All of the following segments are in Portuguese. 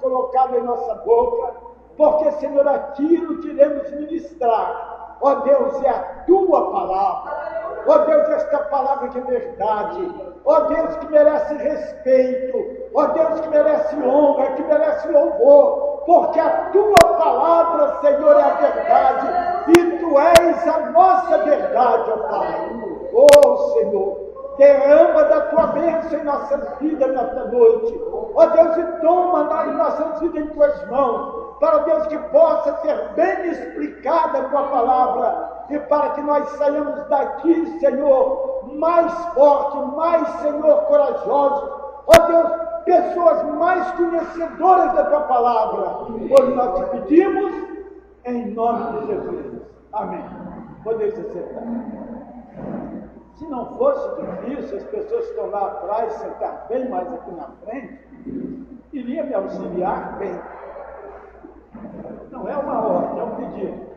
colocado em nossa boca, porque, Senhor, aquilo que iremos ministrar, ó Deus, é a tua palavra. Ó Deus, esta palavra de verdade, ó Deus, que merece respeito, ó Deus, que merece honra, que merece louvor, porque a tua palavra, Senhor, é a verdade, e tu és a nossa verdade, ó Pai. Ó Senhor, derrama da tua bênção em nossas vidas nesta noite, ó Deus, e toma em nossas vidas em tuas mãos, para Deus que possa ser bem explicada a tua palavra, e para que nós saiamos daqui, Senhor, mais fortes, mais, Senhor, corajosos, ó Deus, pessoas mais conhecedoras da tua palavra, pois nós te pedimos, em nome de Jesus. Amém. Podeis sentar. Se não fosse difícil, as pessoas que estão lá atrás, sentar bem mais aqui na frente, iria me auxiliar bem. Não é uma ordem, é um pedido.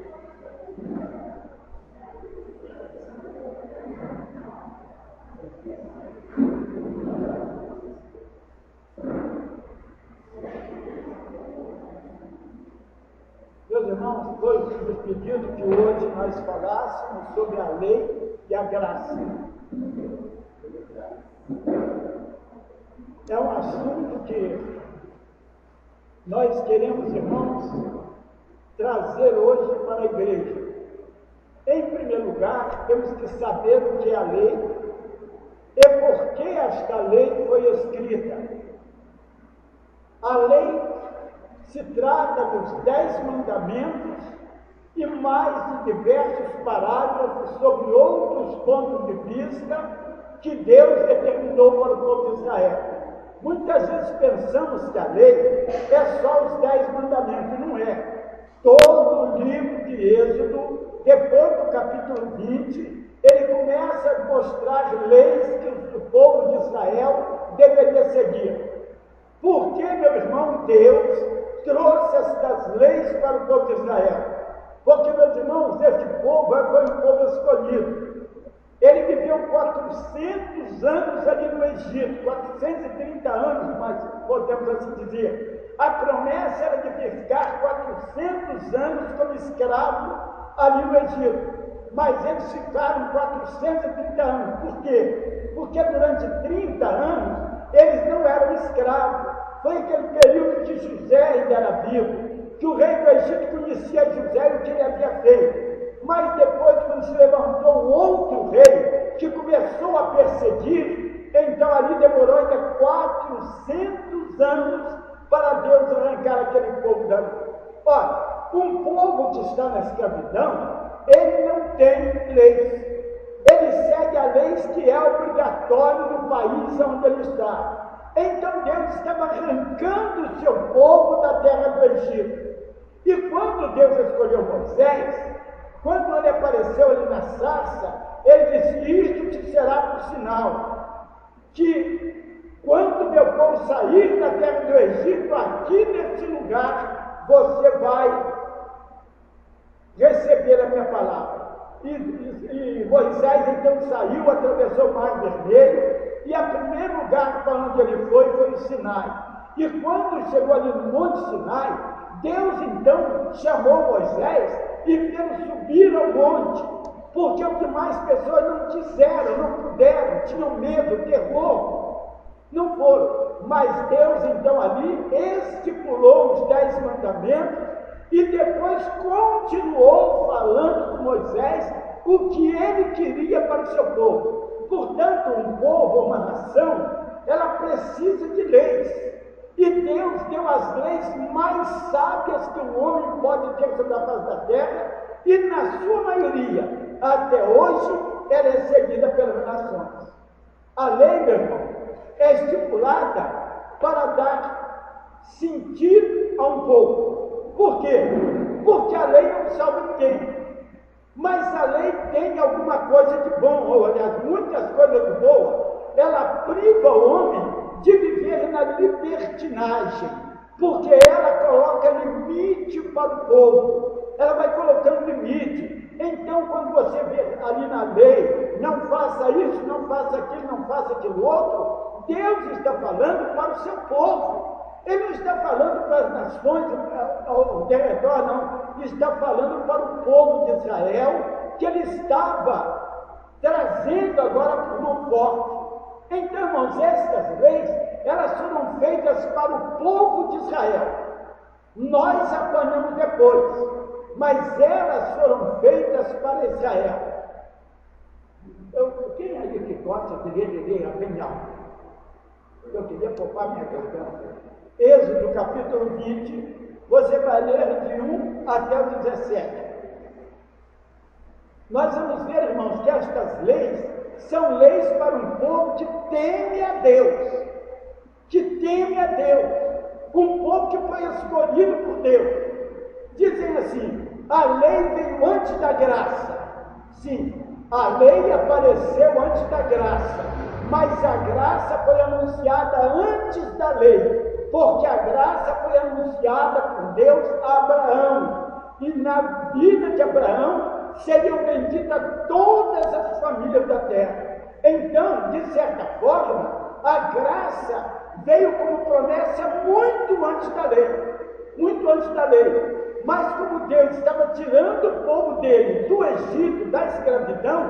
Meus irmãos, foi nos pedido que hoje nós falássemos sobre a lei e a graça. É um assunto que nós queremos, irmãos, trazer hoje para a igreja. Em primeiro lugar, temos que saber o que é a lei e por que esta lei foi escrita. A lei se trata dos 10 mandamentos e mais de diversos parágrafos sobre outros pontos de vista que Deus determinou para o povo de Israel. Muitas vezes pensamos que a lei é só os 10 mandamentos, não é. Todo o livro de Êxodo, depois do capítulo 20, ele começa a mostrar leis que o povo de Israel deveria seguir. Por que, meu irmão, Deus trouxe estas leis para o povo de Israel? Porque, meus irmãos, este povo foi um povo escolhido. Ele viveu 400 anos ali no Egito, 430 anos, mas podemos assim dizer. A promessa era de ficar 400 anos como escravo ali no Egito. Mas eles ficaram 430 anos. Por quê? Porque durante 30 anos eles não eram escravos. Foi aquele período que José ainda era vivo, que o rei do Egito conhecia José e o que ele havia feito. Mas depois, quando se levantou um outro rei, que começou a perseguir, então ali demorou ainda 400 anos para Deus arrancar aquele povo dali. Olha, um povo que está na escravidão, ele não tem leis. Ele segue a lei que é obrigatório no país onde ele está. Então Deus estava arrancando o seu povo da terra do Egito. E quando Deus escolheu Moisés, quando ele apareceu ali na sarça, ele disse: isto te será por sinal, que quando meu povo sair da terra do Egito, aqui neste lugar, você vai receber a minha palavra. E Moisés então saiu, atravessou o Mar Vermelho, e o primeiro lugar para onde ele foi o Sinai. E quando chegou ali no Monte Sinai, Deus então chamou Moisés e fez subir ao monte, porque o que mais pessoas não quiseram, não puderam, tinham medo, terror, não foram. Mas Deus então ali estipulou os 10 mandamentos e depois continuou falando com Moisés o que ele queria para o seu povo. Portanto, um povo, uma nação, ela precisa de leis. E Deus deu as leis mais sábias que o homem pode ter sobre a face da terra, e na sua maioria, até hoje, ela é seguida pelas nações. A lei, meu irmão, é estipulada para dar sentido a um povo. Por quê? Porque a lei não salva ninguém. Mas a lei tem alguma coisa de bom, ou aliás, muitas coisas de boa. Ela priva o homem de viver na libertinagem, porque ela coloca limite para o povo, ela vai colocando limite. Então, quando você vê ali na lei, não faça isso, não faça aquilo, não faça aquilo outro, Deus está falando para o seu povo. Ele não está falando para as nações ao redor, não. Está falando para o povo de Israel, que ele estava trazendo agora por mão forte. Então, irmãos, estas leis, elas foram feitas para o povo de Israel. Nós apanhamos depois, mas elas foram feitas para Israel. Quem aí que gosta de ler bem alto? Eu queria poupar minha garganta. Êxodo capítulo 20, você vai ler de 1 até o 17. Nós vamos ver, irmãos, que estas leis são leis para um povo que teme a Deus, um povo que foi escolhido por Deus. Dizem assim, a lei veio antes da graça. Sim, a lei apareceu antes da graça, mas a graça foi anunciada antes da lei, porque a graça foi anunciada por Deus a Abraão, e na vida de Abraão seriam benditas todas as famílias da terra. Então, de certa forma, a graça veio como promessa muito antes da lei. Mas como Deus estava tirando o povo dele do Egito, da escravidão,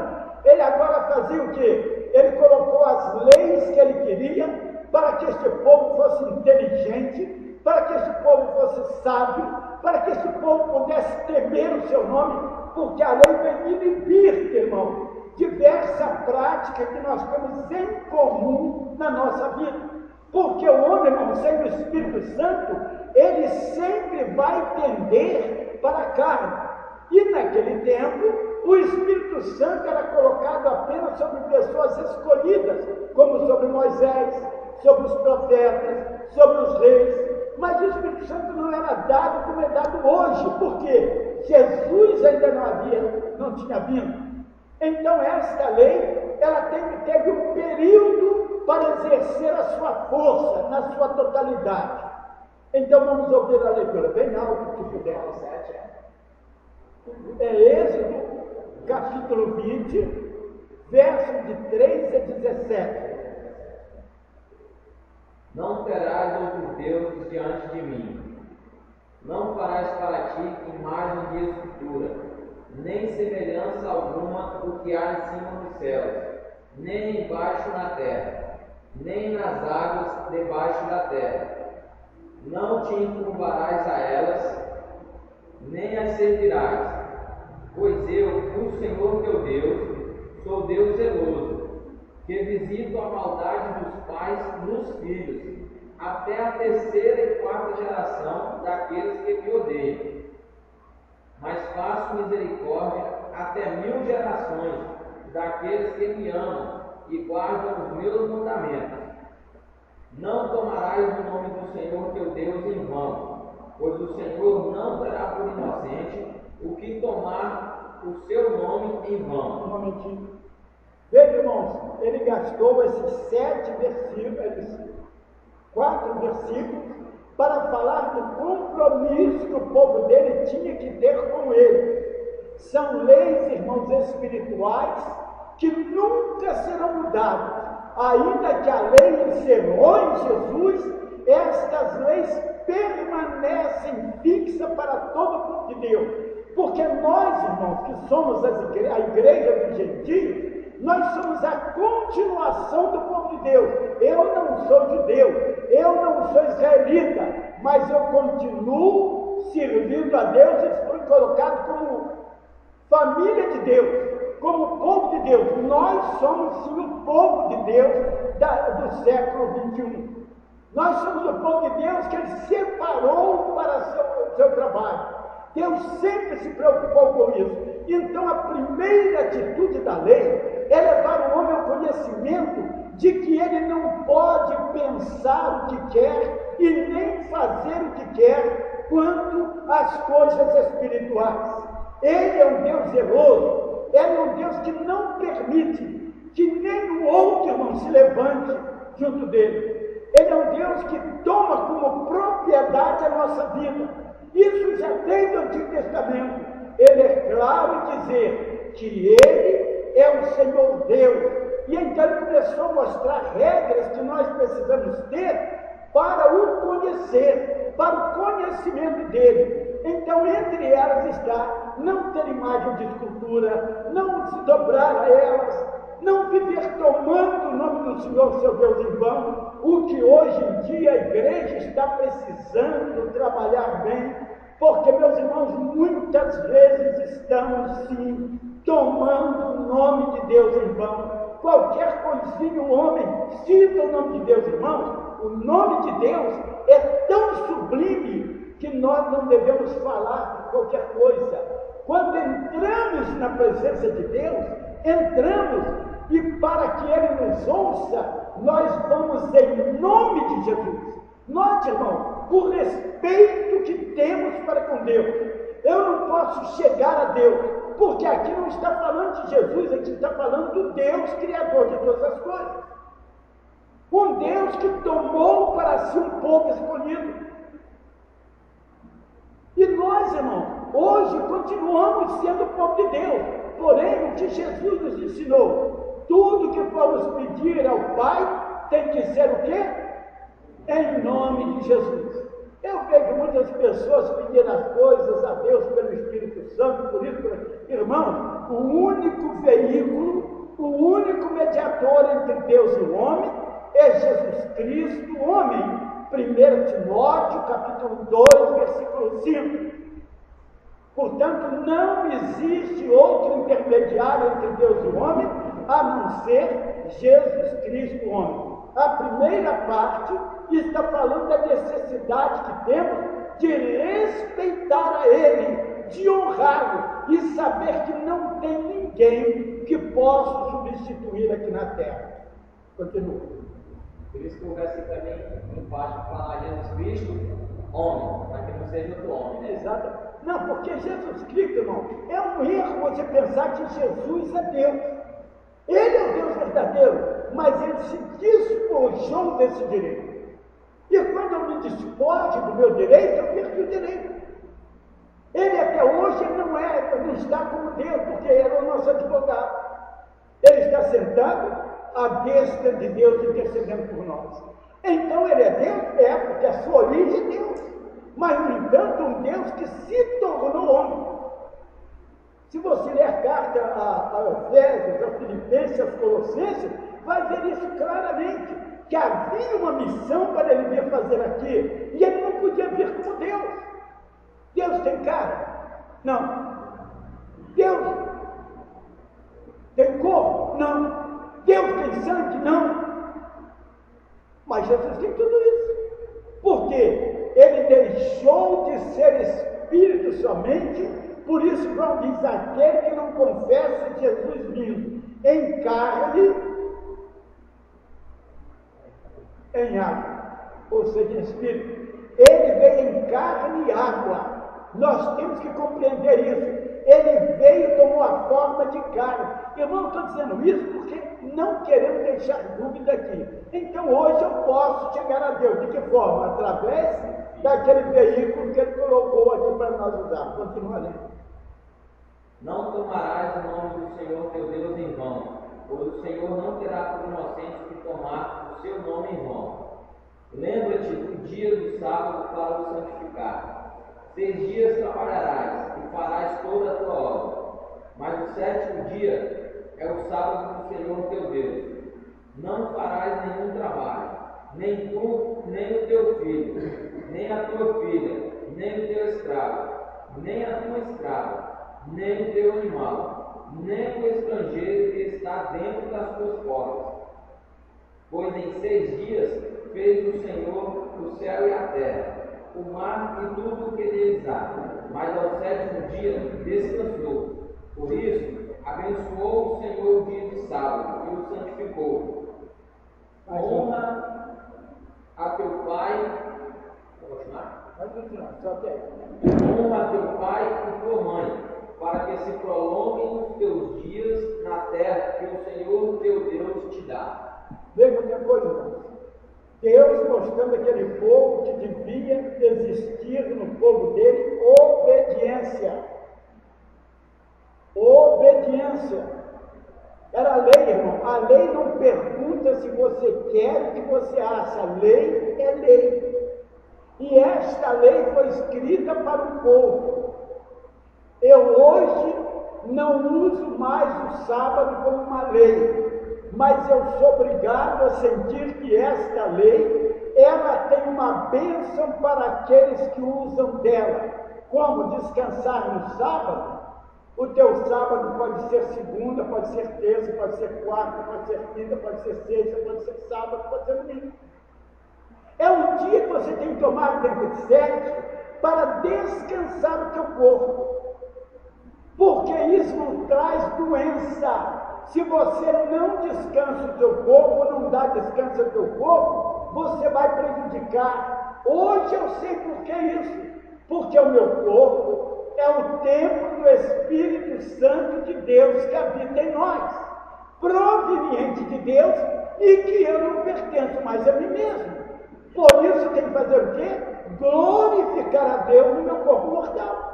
ele agora fazia o quê? Ele colocou as leis que ele queria para que este povo fosse inteligente, para que este povo fosse sábio, para que este povo pudesse temer o seu nome, porque a lei vem inibir, irmão, diversa prática que nós temos em comum na nossa vida. Porque o homem, irmão, sem o Espírito Santo, ele sempre vai tender para a carne. E naquele tempo, o Espírito Santo era colocado apenas sobre pessoas escolhidas, como sobre Moisés, sobre os profetas, sobre os reis. Mas o Espírito Santo não era dado como é dado hoje, porque Jesus ainda não tinha vindo. Então esta lei, ela teve um período para exercer a sua força, na sua totalidade. Então vamos ouvir a leitura, bem alto que puder. É Êxodo, capítulo 20, versos de 3 a 17. Não terás outros deuses diante de mim. Não farás para ti imagem de escultura, nem semelhança alguma do que há em cima dos céus, nem embaixo na terra, nem nas águas debaixo da terra. Não te encurvarás a elas, nem as servirás, pois eu, o Senhor teu Deus, sou Deus zeloso, que visito a maldade dos pais nos filhos, até a terceira e quarta geração daqueles que me odeiam. Mas faço misericórdia até 1000 gerações daqueles que me amam e guardam os meus mandamentos. Não tomarás o nome do Senhor teu Deus em vão, pois o Senhor não terá por inocente o que tomar o seu nome em vão. Um momentinho. Veja, irmãos, ele gastou esses 7 versículos, 4 versículos, para falar do compromisso que o povo dele tinha que ter com ele. São leis, irmãos, espirituais que nunca serão mudadas. Ainda que a lei encerrou em Jesus, estas leis permanecem fixas para todo o povo de Deus. Porque nós, irmãos, que somos a igreja dos gentios, nós somos a continuação do povo de Deus. Eu não sou judeu, eu não sou israelita, mas eu continuo servindo a Deus e fui colocado como família de Deus, como povo de Deus. Nós somos sim o povo de Deus do século 21. Nós somos o povo de Deus que Ele separou para seu trabalho. Deus sempre se preocupou com isso. Então a primeira atitude da lei é levar o homem ao conhecimento de que ele não pode pensar o que quer e nem fazer o que quer quanto às coisas espirituais. Ele é um Deus zeloso, ele é um Deus que não permite que nem o outro irmão se levante junto dele. Ele é um Deus que toma como propriedade a nossa vida. Isso já desde o Antigo Testamento. Ele é claro em dizer que Ele é o Senhor Deus. E então Ele começou a mostrar regras que nós precisamos ter para o conhecer, para o conhecimento dele. Então, entre elas está não ter imagem de escultura, não se dobrar a elas, não viver tomando o nome do Senhor, seu Deus, em vão, o que hoje em dia a igreja está precisando trabalhar bem, porque, meus irmãos, muitas vezes estamos, sim, tomando o nome de Deus em vão. Qualquer coisinha o homem cita o nome de Deus, irmãos. O nome de Deus é tão sublime que nós não devemos falar de qualquer coisa. Quando entramos na presença de Deus, entramos e para que Ele nos ouça, nós vamos em nome de Jesus. Nós, irmão, o respeito que temos para com Deus. Eu não posso chegar a Deus, porque aqui não está falando de Jesus, aqui está falando do Deus Criador de todas as coisas. Um Deus que tomou para si um povo escolhido. E nós, irmão, hoje continuamos sendo o povo de Deus. Porém, o que Jesus nos ensinou, tudo que formos pedir ao Pai, tem que ser o quê? Em nome de Jesus. Eu vejo muitas pessoas pedir as coisas a Deus pelo Espírito Santo, por isso, irmãos, o único veículo, o único mediador entre Deus e o homem é Jesus Cristo, o homem. 1 Timóteo, capítulo 2, versículo 5. Portanto, não existe outro intermediário entre Deus e o homem, a não ser Jesus Cristo, o homem. A primeira parte está falando da necessidade que temos de respeitar a Ele, de honrá-lo e saber que não tem ninguém que possa substituir aqui na terra. Continua. Por isso que o versículo também embaixo fala Jesus Cristo, homem, para que não seja outro homem, né? Exato. Não, porque Jesus Cristo, irmão, é um erro você pensar que Jesus é Deus. Ele é o Deus verdadeiro, mas ele se despojou desse direito. E quando eu me despojo do meu direito, eu perco o direito. Ele até hoje não está como Deus, porque ele é o nosso advogado. Ele está sentado à destra de Deus intercedendo por nós. Então ele é Deus? É, porque a sua origem é Deus. Mas, no entanto, um Deus que se tornou homem. Se você ler a carta a Efésios, a Filipenses, a Colossenses, vai ver isso claramente, que havia uma missão para ele vir fazer aqui, e ele não podia vir como Deus. Deus tem cara? Não. Deus tem corpo? Não. Deus tem sangue? Não. Mas Jesus tem tudo isso. Por quê? Ele deixou de ser Espírito somente. Por isso, João diz: aquele que não confessa Jesus vindo em carne, em água, ou seja, em Espírito. Ele veio em carne e água. Nós temos que compreender isso. Ele veio e tomou a forma de carne. Eu não estou dizendo isso porque não queremos deixar dúvida aqui. Então, hoje eu posso chegar a Deus. De que forma? Através daquele veículo que ele colocou aqui para nós usar. Continua lendo. Não tomarás o nome do Senhor teu Deus em vão, pois o Senhor não terá por inocente que tomar o seu nome em vão. Lembra-te do dia do sábado para o santificar. 6 dias trabalharás e farás toda a tua obra, mas o 7º dia é o sábado do Senhor teu Deus. Não farás nenhum trabalho, nem tu, nem o teu filho, nem a tua filha, nem o teu escravo, nem a tua escrava, nem o teu animal, nem o estrangeiro que está dentro das tuas portas. Pois em 6 dias fez o Senhor o céu e a terra, o mar e tudo o que neles há, mas ao 7º dia descansou. Por isso, abençoou o Senhor o dia de sábado e o santificou. Honra a teu pai. Vou continuar? Pode continuar, só até aí. Honra a teu pai e tua mãe, para que se prolonguem os teus dias na terra que o Senhor teu Deus te dá. Veja outra coisa, irmãos. Deus mostrando aquele povo que devia existir no povo dele obediência. Obediência. Era a lei lei, irmão, a lei não pergunta se você quer o que você acha, a lei é lei. E esta lei foi escrita para o povo. Eu hoje não uso mais o sábado como uma lei, mas eu sou obrigado a sentir que esta lei, ela tem uma bênção para aqueles que usam dela. Como descansar no sábado? O teu sábado pode ser segunda, pode ser terça, pode ser quarta, pode ser quinta, pode ser sexta, pode ser sábado, pode ser domingo. É um dia que você tem que tomar tempo de sete para descansar o teu corpo. Porque isso não traz doença. Se você não descansa o teu corpo, não dá descanso ao teu corpo, você vai prejudicar. Hoje eu sei por que isso. Porque o meu corpo é o templo do Espírito Santo de Deus que habita em nós, proveniente de Deus, e que eu não pertenço mais a mim mesmo. Por isso tem que fazer o quê? Glorificar a Deus no meu corpo mortal.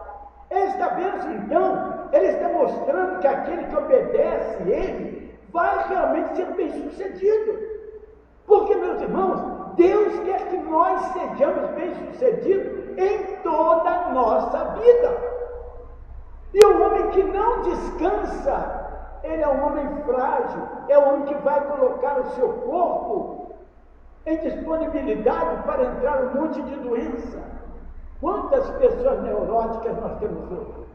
Esta bênção, então, ele está mostrando que aquele que obedece ele vai realmente ser bem sucedido. Porque, meus irmãos, Deus quer que nós sejamos bem sucedidos em toda a nossa vida. E o homem que não descansa, ele é um homem frágil, é um homem que vai colocar o seu corpo em disponibilidade para entrar um monte de doença. Quantas pessoas neuróticas nós temos hoje?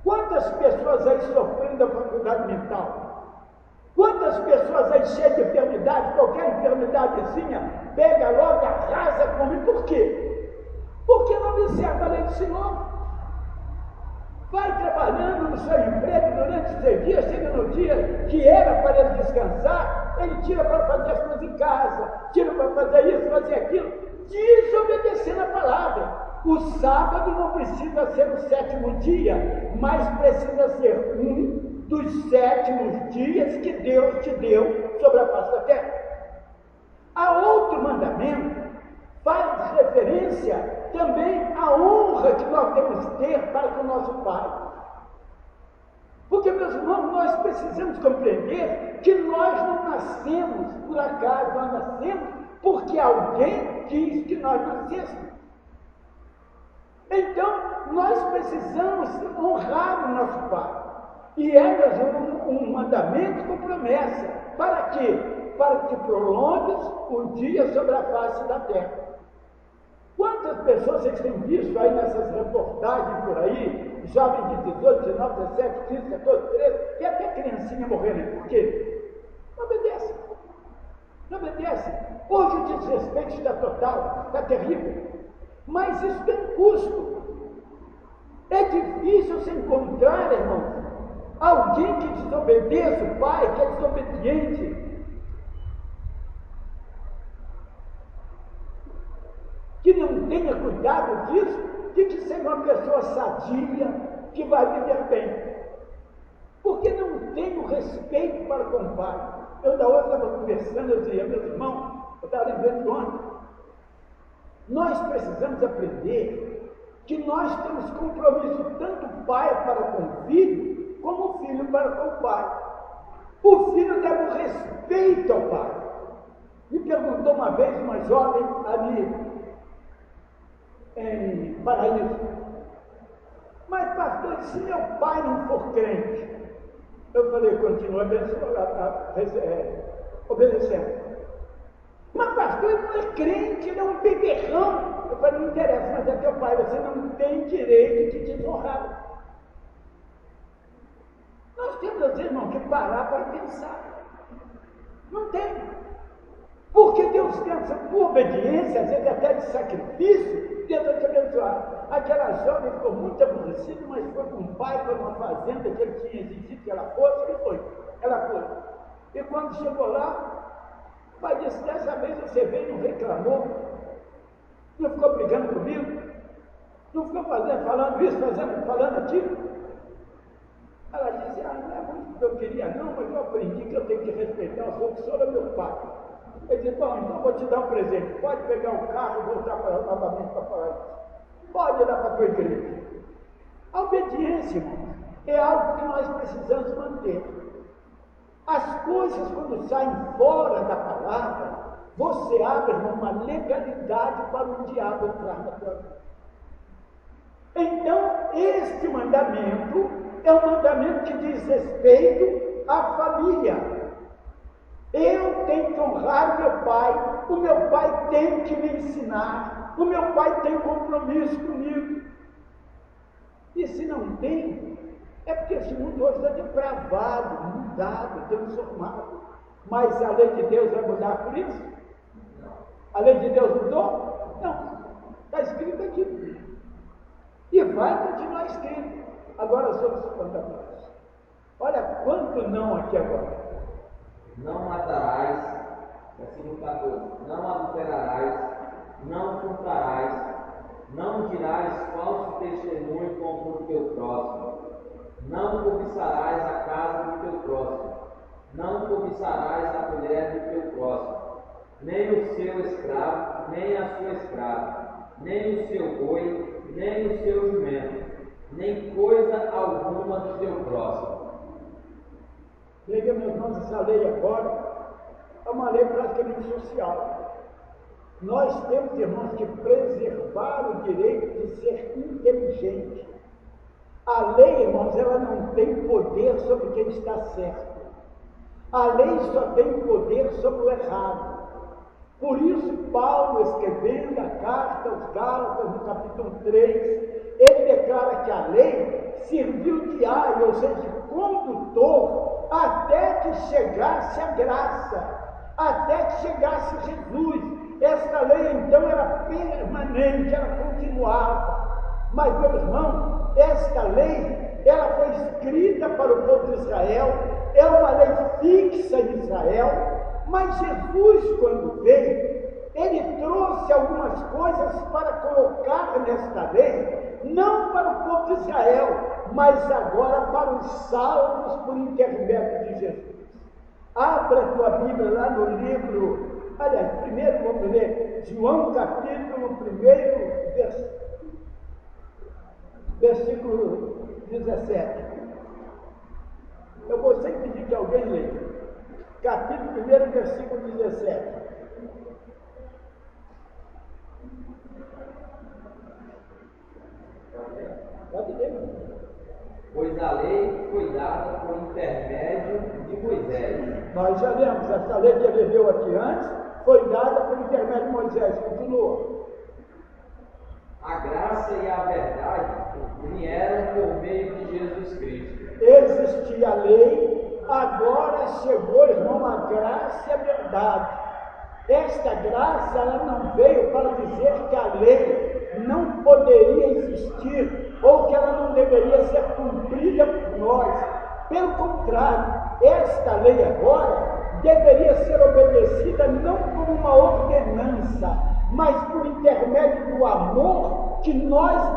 Quantas pessoas aí sofrendo da faculdade mental? Quantas pessoas aí cheias de enfermidade, qualquer enfermidadezinha, pega logo, arrasa, come, por quê? Porque não observa a lei do Senhor. Vai trabalhando no seu emprego durante os 6 dias, chega no dia que era para ele descansar, ele tira para fazer as coisas em casa, tira para fazer isso, fazer aquilo, desobedecendo a palavra. O sábado não precisa ser o 7º dia, mas precisa ser um dos 7 dias que Deus te deu sobre a face da terra. Há outro mandamento, faz referência também à honra que nós temos que ter para com o nosso Pai. Porque, meus irmãos, nós precisamos compreender que nós não nascemos por acaso, nós nascemos porque alguém quis que nós nascêssemos. Então, nós precisamos honrar o nosso Pai. E é um mandamento com promessa. Para quê? Para que prolongues o dia sobre a face da terra. Quantas pessoas vocês têm visto aí nessas reportagens por aí, jovens de 18, 19, 17, 15, 14, 13, e até criancinha morrendo? Por quê? Não obedece. Não obedece. Hoje o desrespeito está total, está terrível. Mas isso tem um custo. É difícil se encontrar, irmão, alguém que desobedeça o pai, que é desobediente, que não tenha cuidado disso, de que seja uma pessoa sadia, que vai viver bem. Porque não tem o respeito para com o pai. Eu da outra estava conversando, eu dizia, meus irmãos, eu estava lembrando ontem, nós precisamos aprender que nós temos compromisso tanto pai para com o filho, como o filho para com o pai. O filho deve o respeito ao pai. Me perguntou uma vez uma jovem ali em Paraíso, mas pastor, se meu pai não for crente, eu falei, continua obedecendo. Mas pastor, ele não é crente, ele é um beberrão. Eu falei, não interessa, mas é teu pai, você não tem direito de desonrar. Nós temos, às vezes, irmão, que parar para pensar. Não tem. Porque Deus tem essa tua obediência, às vezes até de sacrifício, Deus vai te abençoar. Aquela jovem ficou muito aborrecida, mas foi com o pai para uma fazenda que ele tinha exigido que ela fosse, e foi. Ela foi. E quando chegou lá, o pai disse, dessa vez você veio e não reclamou, não ficou brigando comigo, não ficou falando isso, falando aquilo. Ela disse, não é muito o que eu queria não, mas eu aprendi que eu tenho que respeitar os outros, o senhor é meu pai. Ele disse, bom, então vou te dar um presente, pode pegar um carro e voltar novamente para falar isso. Pode ir lá para a tua igreja. A obediência, irmão, é algo que nós precisamos manter. As coisas, quando saem fora da palavra, você abre uma legalidade para o diabo entrar na tua vida. Então, este mandamento é um mandamento que diz respeito à família. Eu tenho que honrar o meu pai tem que me ensinar, o meu pai tem compromisso comigo. E se não tem, é porque esse mundo hoje está depravado, mudado, transformado. Mas a lei de Deus vai mudar por isso? A lei de Deus mudou? Não. Está escrito aqui. E vai continuar escrito. Agora os outros mandamentos. Olha quanto não aqui agora. Não matarás, versículo 14. Não adulterarás, não furtarás, não dirás falso testemunho contra o teu próximo. Não cobiçarás a casa do teu próximo. Não cobiçarás a mulher do teu próximo. Nem o seu escravo, nem a sua escrava, nem o seu boi, nem o seu jumento, nem coisa alguma do teu próximo. Veja, meus irmãos, essa lei agora é uma lei praticamente social. Nós temos, irmãos, que preservar o direito de ser inteligente. A lei, irmãos, ela não tem poder sobre quem está certo. A lei só tem poder sobre o errado. Por isso, Paulo, escrevendo a carta aos Gálatas, no capítulo 3, ele declara que a lei serviu de aio, ou seja, de condutor, até que chegasse a graça, até que chegasse Jesus. Esta lei, então, era permanente, ela continuava. Mas, meu irmão, esta lei, ela foi escrita para o povo de Israel, é uma lei fixa em Israel, mas Jesus, quando veio, ele trouxe algumas coisas para colocar nesta lei, não para o povo de Israel, mas agora para os salvos por intermédio de Jesus. Abra a tua Bíblia lá no livro, aliás, primeiro vamos ler João capítulo 1, versículo 17. Eu vou sempre pedir que alguém leia. Capítulo 1, versículo 17. Pode ler. Pois a lei foi dada por intermédio de Moisés. Nós já lemos, essa lei que ele leu aqui antes, foi dada por intermédio de Moisés. Continua. A graça e a verdade vieram por meio de Jesus Cristo. Existia a lei, agora chegou, irmão, a graça e a verdade. Esta graça, ela não veio para dizer que a lei não poderia existir, ou que ela não deveria ser cumprida por nós. Pelo contrário, esta lei agora deveria ser obedecida não como uma ordenança, mas por intermédio do amor que nós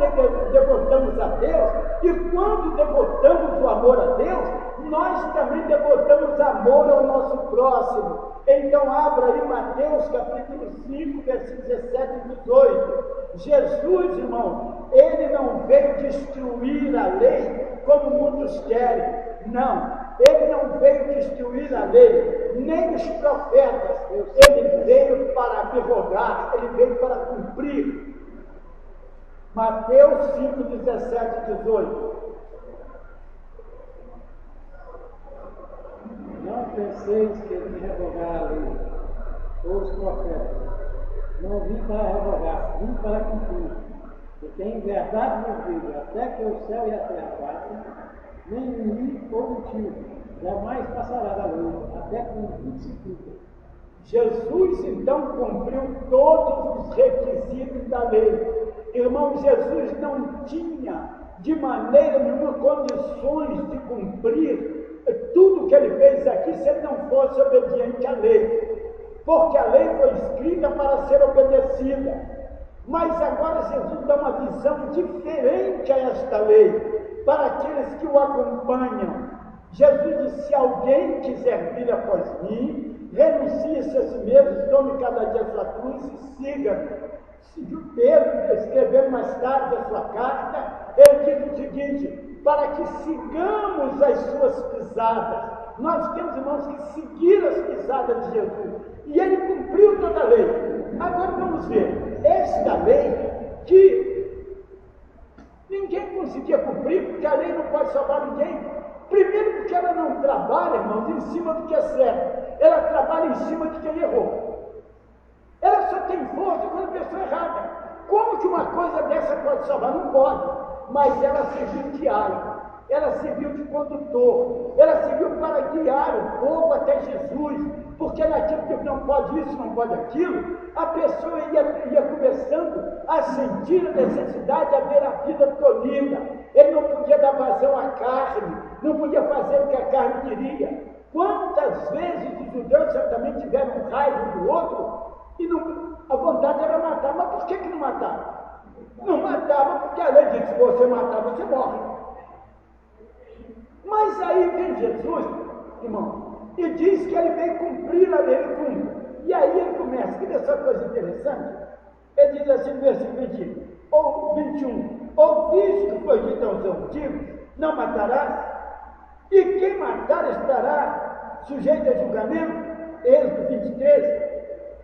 devotamos a Deus. E quando devotamos o amor a Deus, nós também devotamos amor ao nosso próximo. Então abra aí Mateus capítulo 5, versículos 17 e 18. Jesus, irmão, ele não veio destruir a lei como muitos querem. Não, ele não veio destruir a lei, nem os profetas. Ele veio para abrogar, ele veio para cumprir. Mateus 5, 17 e 18. Não penseis que vim revogar a lei, ou os profetas. Não vim para revogar, vim para cumprir. Porque em verdade vos digo, até que o céu e a terra passem, nem um i ou um tio jamais passará da lei, até que tudo se cumpra. Jesus então cumpriu todos os requisitos da lei. Irmão, Jesus não tinha de maneira nenhuma condições de cumprir tudo que ele fez aqui se ele não fosse obediente à lei, porque a lei foi escrita para ser obedecida. Mas agora Jesus dá uma visão diferente a esta lei, para aqueles que o acompanham. Jesus disse: se alguém quiser vir após mim, renuncie-se a si mesmo, tome cada dia a sua cruz e siga-me. Pedro, escrevendo mais tarde a sua carta, ele diz o seguinte: para que sigamos as suas pisadas, Nós temos, irmãos, que seguir as pisadas de Jesus. E ele cumpriu toda a lei. Agora vamos ver. Esta lei que ninguém conseguia cumprir, porque a lei não pode salvar ninguém. Primeiro porque ela não trabalha, irmãos, em cima do que é certo. Ela trabalha em cima de quem errou. Ela só tem força quando a pessoa é errada. Como que uma coisa dessa pode salvar? Não pode. Mas ela serviu de aro. Ela serviu de condutor, ela serviu para guiar o povo até Jesus, porque naquilo que não pode isso, não pode aquilo, a pessoa ia começando a sentir a necessidade de ver a vida tolhida. Ele não podia dar vazão à carne, não podia fazer o que a carne queria. Quantas vezes os judeus certamente tiveram raiva um do outro, e a vontade era matar, mas por que não matava? Não matava porque a lei diz, se você matar, você morre. Mas aí vem Jesus, irmão, e diz que ele veio cumprir a lei, ele cumpre. E aí ele começa, que essa coisa interessante, ele diz assim no versículo 21, ouviste que foi dito aos antigos, não matarás, e quem matar estará sujeito a julgamento, Êxodo 23,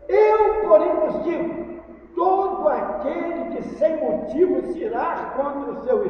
eu, porém, vos digo, todo aquele que sem motivo se irá contra o seu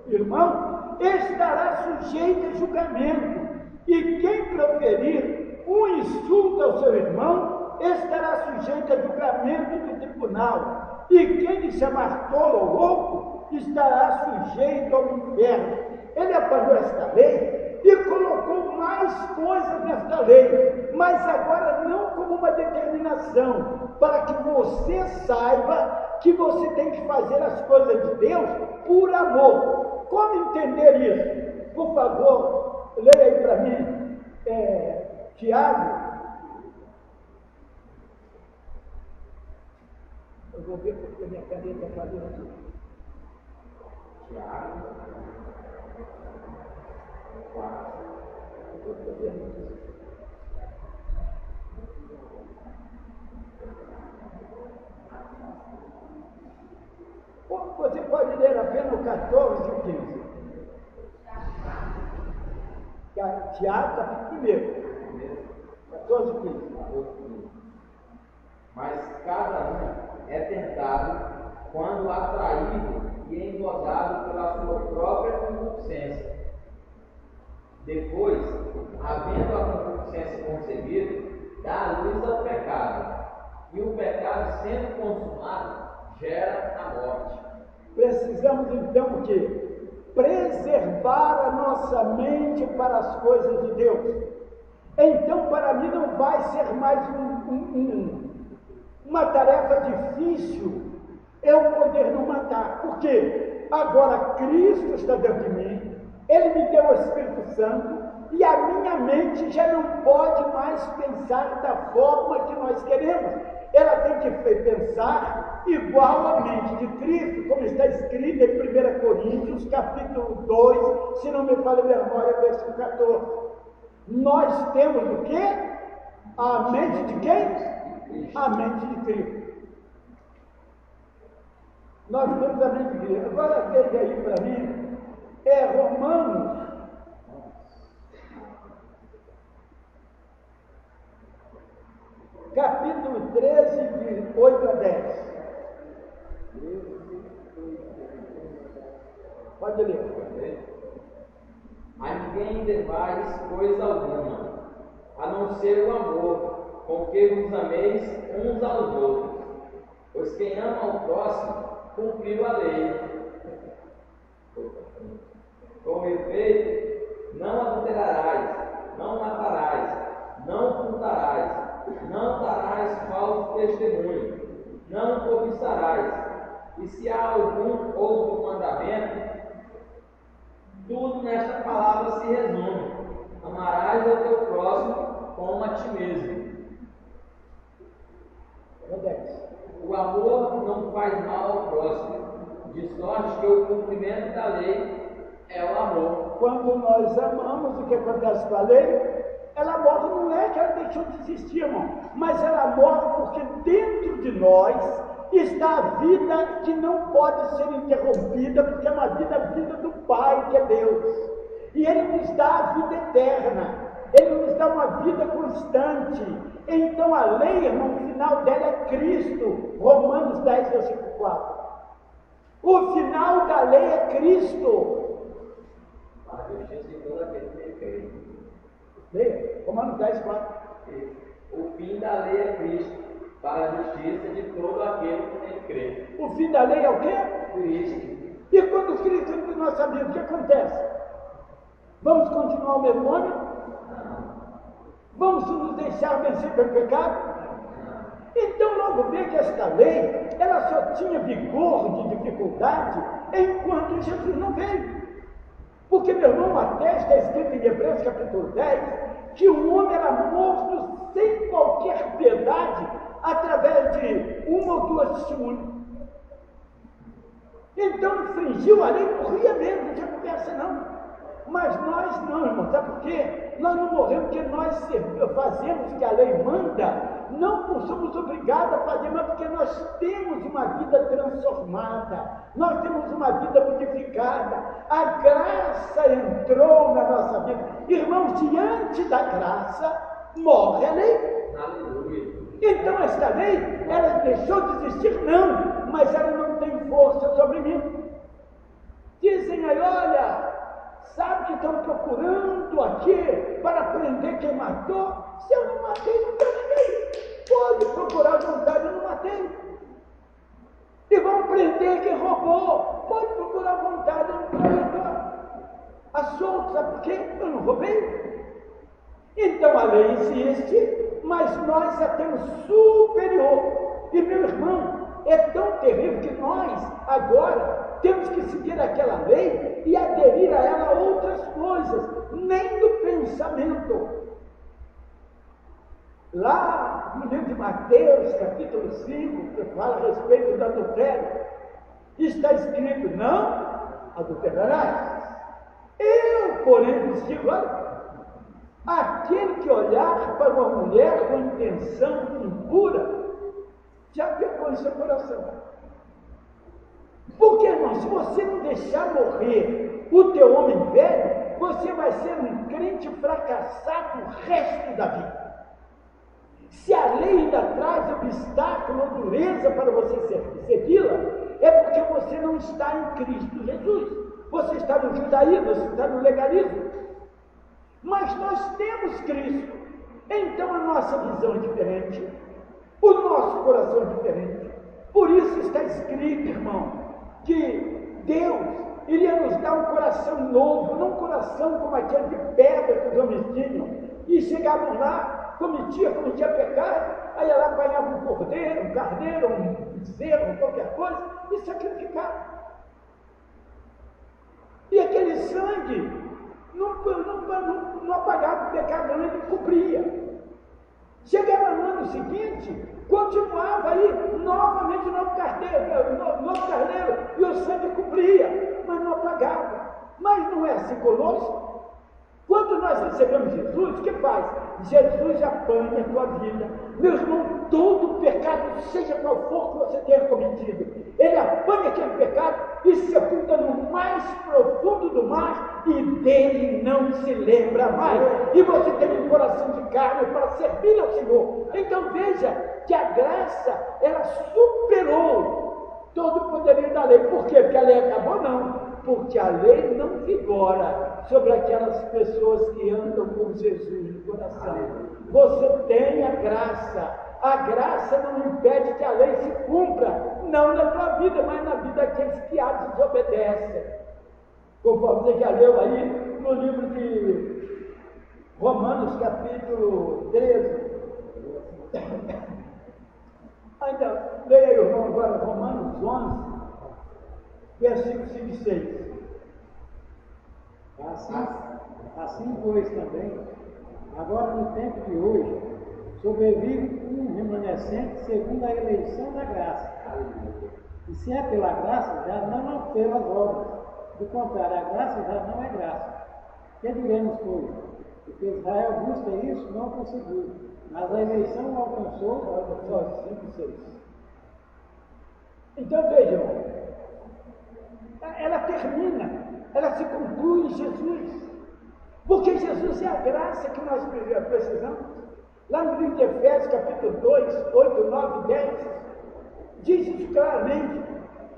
irmão estará sujeito a julgamento, e quem proferir um insulto ao seu irmão estará sujeito a julgamento do tribunal, e quem lhe chamar tolo ou louco estará sujeito ao inferno. Ele apagou esta lei e colocou mais coisas nesta lei, mas agora não como uma determinação, para que você saiba que você tem que fazer as coisas de Deus por amor. Como entender isso? Por favor, leia aí para mim, Tiago. Eu vou ver porque minha caneta falhou aqui. Tiago. 4. Você pode ler apenas o 14 e o 15. Tiago, capítulo 1. 14 e 15. Mas cada um é tentado quando atraído e engordado pela sua própria concupiscência. Depois, havendo a concupiscência concebida, dá a luz ao pecado. E o pecado, sendo consumado, gera a morte. Precisamos então o quê? Preservar a nossa mente para as coisas de Deus. Então, para mim, não vai ser mais uma tarefa difícil eu poder não matar. Por quê? Agora Cristo está dentro de mim, Ele me deu o Espírito Santo, e a minha mente já não pode mais pensar da forma que nós queremos. Ela tem que pensar igual à mente de Cristo, como está escrito em 1 Coríntios, capítulo 2, se não me falha a memória, versículo 14. Nós temos o quê? A mente de quem? A mente de Cristo. Nós temos a mente de Cristo. Agora veja aí para mim, Romanos, capítulo 13, de 8 a 10. Pode ler. A ninguém devais coisa alguma, a não ser o amor, com que vos ameis uns aos outros. Pois quem ama ao próximo, cumpriu a lei. Com efeito, não adulterarás, não matarás, não furtarás, não darás falso testemunho, não cobiçarás. E se há algum outro mandamento, tudo nesta palavra se resume: amarás ao teu próximo como a ti mesmo. O amor não faz mal ao próximo, de sorte que o cumprimento da lei é o amor. Quando nós amamos, o que acontece com a lei? Ela morre, não é que ela deixou de existir, irmão, mas ela morre porque dentro de nós está a vida que não pode ser interrompida, porque é uma vida vinda do Pai, que é Deus, e Ele nos dá a vida eterna. Ele nos dá uma vida constante. Então a lei, irmão, o final dela é Cristo. Romanos 10, versículo 4. O final da lei é Cristo. Para a justiça de todo aquele que crê. Leia, Romanos 10, 4. O fim da lei é Cristo, para a justiça de todo aquele que nele crê. O fim da lei é o quê? Cristo. E quando Cristo entra em nossa vida, o que acontece? Vamos continuar o mesmo homem? Vamos nos deixar vencer pelo pecado? Então logo vê que esta lei, ela só tinha vigor de dificuldade enquanto Jesus não veio. Porque, meu irmão, até está escrito em Hebreus capítulo 10, que o homem era morto sem qualquer piedade, através de uma ou duas testemunhas. Então, infringiu a lei, morria mesmo, não tinha conversa não. Mas nós não, irmão, sabe por quê? Nós não morremos porque nós fazemos o que a lei manda, não somos obrigados a fazer, mas porque nós temos uma vida transformada, nós temos uma vida modificada, a graça entrou na nossa vida. Irmãos, diante da graça, morre a lei. Aleluia. Então esta lei, ela deixou de existir? Não, mas ela não tem força sobre mim. Dizem aí, olha, sabe que estão procurando aqui para prender quem matou? Se eu não matei, não tem ninguém. Pode procurar à vontade, eu não matei. E vão prender quem roubou. Pode procurar à vontade, eu não estou assolto, sabe por quê? Eu não roubei. Então a lei existe, mas nós a temos superior. E meu irmão, é tão terrível que nós agora temos que seguir aquela lei e aderir a ela outras coisas, nem do pensamento. Lá no livro de Mateus, capítulo 5, que fala a respeito do adultério, está escrito: não adulterarás. Eu, porém, vos digo, olha, aquele que olhar para uma mulher com intenção impura, já pecou em seu coração. Porque, irmão, se você não deixar morrer o teu homem velho, você vai ser um crente fracassado o resto da vida. Se a lei ainda traz obstáculo ou dureza para você segui-la, é porque você não está em Cristo Jesus. Você está no judaísmo, você está no legalismo. Mas nós temos Cristo. Então a nossa visão é diferente, o nosso coração é diferente. Por isso está escrito, irmão, que Deus iria nos dar um coração novo, não um coração como aquele de pedra que os homens tinham, e chegavam lá, cometia pecado, aí ia lá apanhava um cordeiro, um carneiro, um bezerro, qualquer coisa, e sacrificava. E aquele sangue não apagava o pecado, não, ele cobria. Chegava no ano seguinte, continuava aí, novamente o novo carneiro, e o sangue cobria, mas não apagava. Mas não é assim conosco? Quando nós recebemos Jesus, o que faz? Jesus apanha a tua vida. Meu irmão, todo pecado, seja qual for que você tenha cometido, ele apanha aquele pecado e sepulta no mais profundo do mar e dele não se lembra mais. E você tem um coração de carne para servir ao Senhor. Então veja que a graça, ela superou todo o poderio da lei. Por quê? Porque a lei acabou? Não. Porque a lei não vigora sobre aquelas pessoas que andam com Jesus no coração. Você tem a graça. A graça não impede que a lei se cumpra, não na tua vida, mas na vida daqueles que a desobedecem. Conforme você já leu aí no livro de Romanos, capítulo 13. Ainda, leia aí, irmão, agora Romanos 11. Versículo 5 e 6. Assim pois também, agora no tempo de hoje, sobrevive um remanescente segundo a eleição da graça. E se é pela graça, já não pelas obras. Do contrário, a graça já não é graça. Que diremos, pois? Porque Israel busca isso, não conseguiu. Mas a eleição alcançou, olha só, 5 e 6. Então vejam, ela termina, ela se conclui em Jesus. Porque Jesus é a graça que nós precisamos. Lá no livro de Efésios, capítulo 2, 8, 9, 10, diz isso claramente.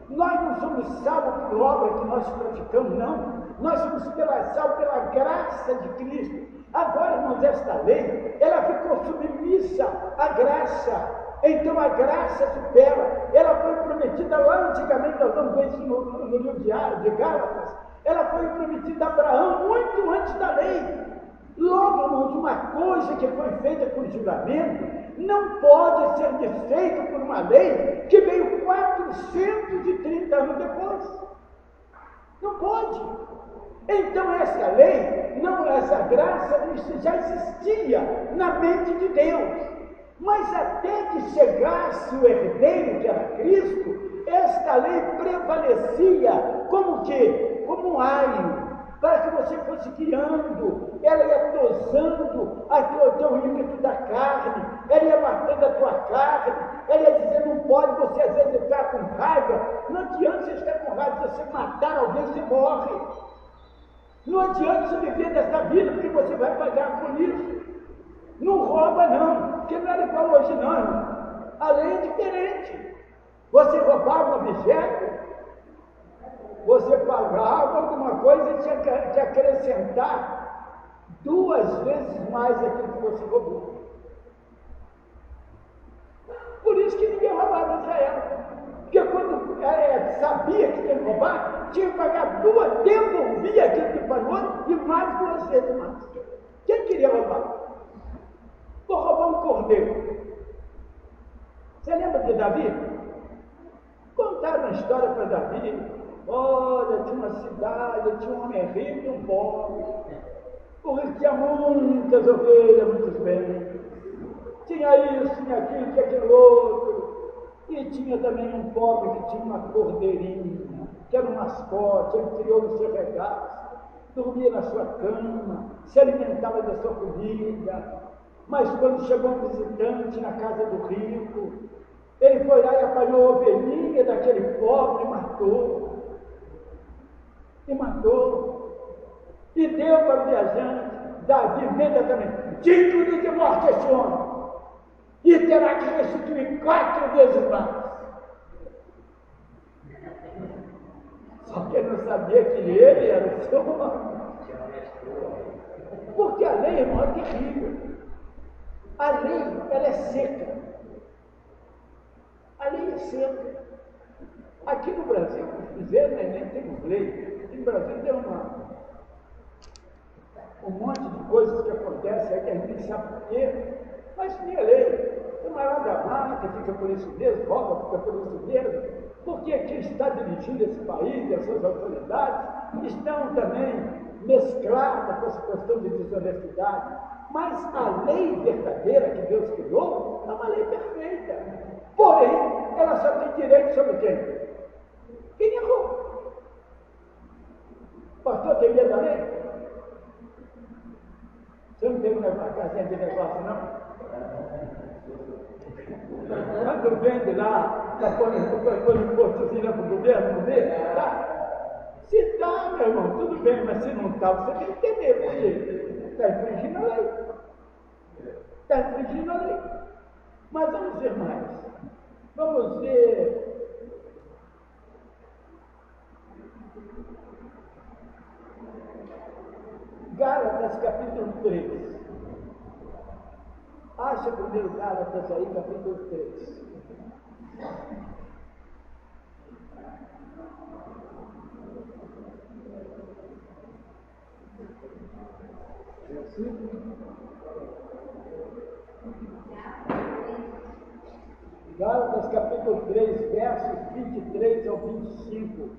Nós não somos salvos por obra que nós praticamos, não. Nós somos salvos pela graça de Cristo. Agora, irmãos, esta lei, ela ficou submissa à graça. Então a graça supera. Ela foi prometida lá antigamente, nós vamos ver isso no livro de Gálatas. Ela foi prometida a Abraão muito antes da lei. Logo, irmãos, uma coisa que foi feita por juramento não pode ser desfeita por uma lei que veio 430 anos depois. Não pode. Então essa lei, não, essa graça, isso já existia na mente de Deus. Mas até que chegasse o herdeiro, que era Cristo, esta lei prevalecia como que? Como um aio, para que você fosse guiando, ela ia tosando o teu ímpeto da carne, ela ia matando a tua carne, ela ia dizendo, não pode, você às vezes ficar com raiva, não adianta você estar com raiva, se você matar alguém, você morre. Não adianta você viver nessa vida, porque você vai pagar por isso. Não rouba não, porque não era igual hoje não, irmão. A lei é diferente. Você roubava um objeto, você pagava alguma coisa e tinha que acrescentar 2 vezes mais aquilo que você roubou. Por isso que ninguém roubava nessa época. Porque quando sabia que tinha que roubar, tinha que pagar 2, devolvia aquilo que pagou e mais 2 vezes mais. Quem queria roubar? Vou roubar um cordeiro. Você lembra de Davi? Contaram a história para Davi. Olha, tinha uma cidade, tinha um homem rico e um pobre. O rico tinha muitas ovelhas, muitos bens. Tinha isso, tinha aquilo, tinha aquilo outro. E tinha também um pobre que tinha uma cordeirinha, que era um mascote, ele criou no seu regaço, dormia na sua cama, se alimentava da sua comida. Mas quando chegou um visitante na casa do rico, ele foi lá e apanhou a ovelhinha daquele pobre e matou. E deu para o viajante. Davi imediatamente, digno de morte esse homem, e terá que restituir 4 vezes mais. Só que ele não sabia que ele era o seu homem. Porque a lei, irmão, é terrível. A lei, ela é seca. A lei é seca. Aqui no Brasil, fizeram, nem temos lei. Aqui no Brasil tem um monte de coisas que acontecem aí que a gente não sabe por quê, mas nem é lei. O maior da marca fica por isso mesmo, rouba, fica por isso mesmo, porque quem está dirigindo esse país e as suas autoridades estão também mescladas com essa questão de desonestidade. Mas a lei verdadeira que Deus criou é uma lei perfeita. Porém, ela só tem direito sobre quem? Quem errou. Pastor, tem medo da lei? Você não tem uma casinha de negócio, não? Quando vende lá, está pondo impostozinho para o governo, não vê? Tá? Se está, meu irmão, tudo bem, mas se não está, você tem que temer, porque está infringindo a lei. Está infringindo a lei. Mas vamos ver mais. Vamos ver. Gálatas, capítulo 3. Acha primeiro Gálatas aí, capítulo 3. Gálatas, capítulo 3, versos 23 ao 25.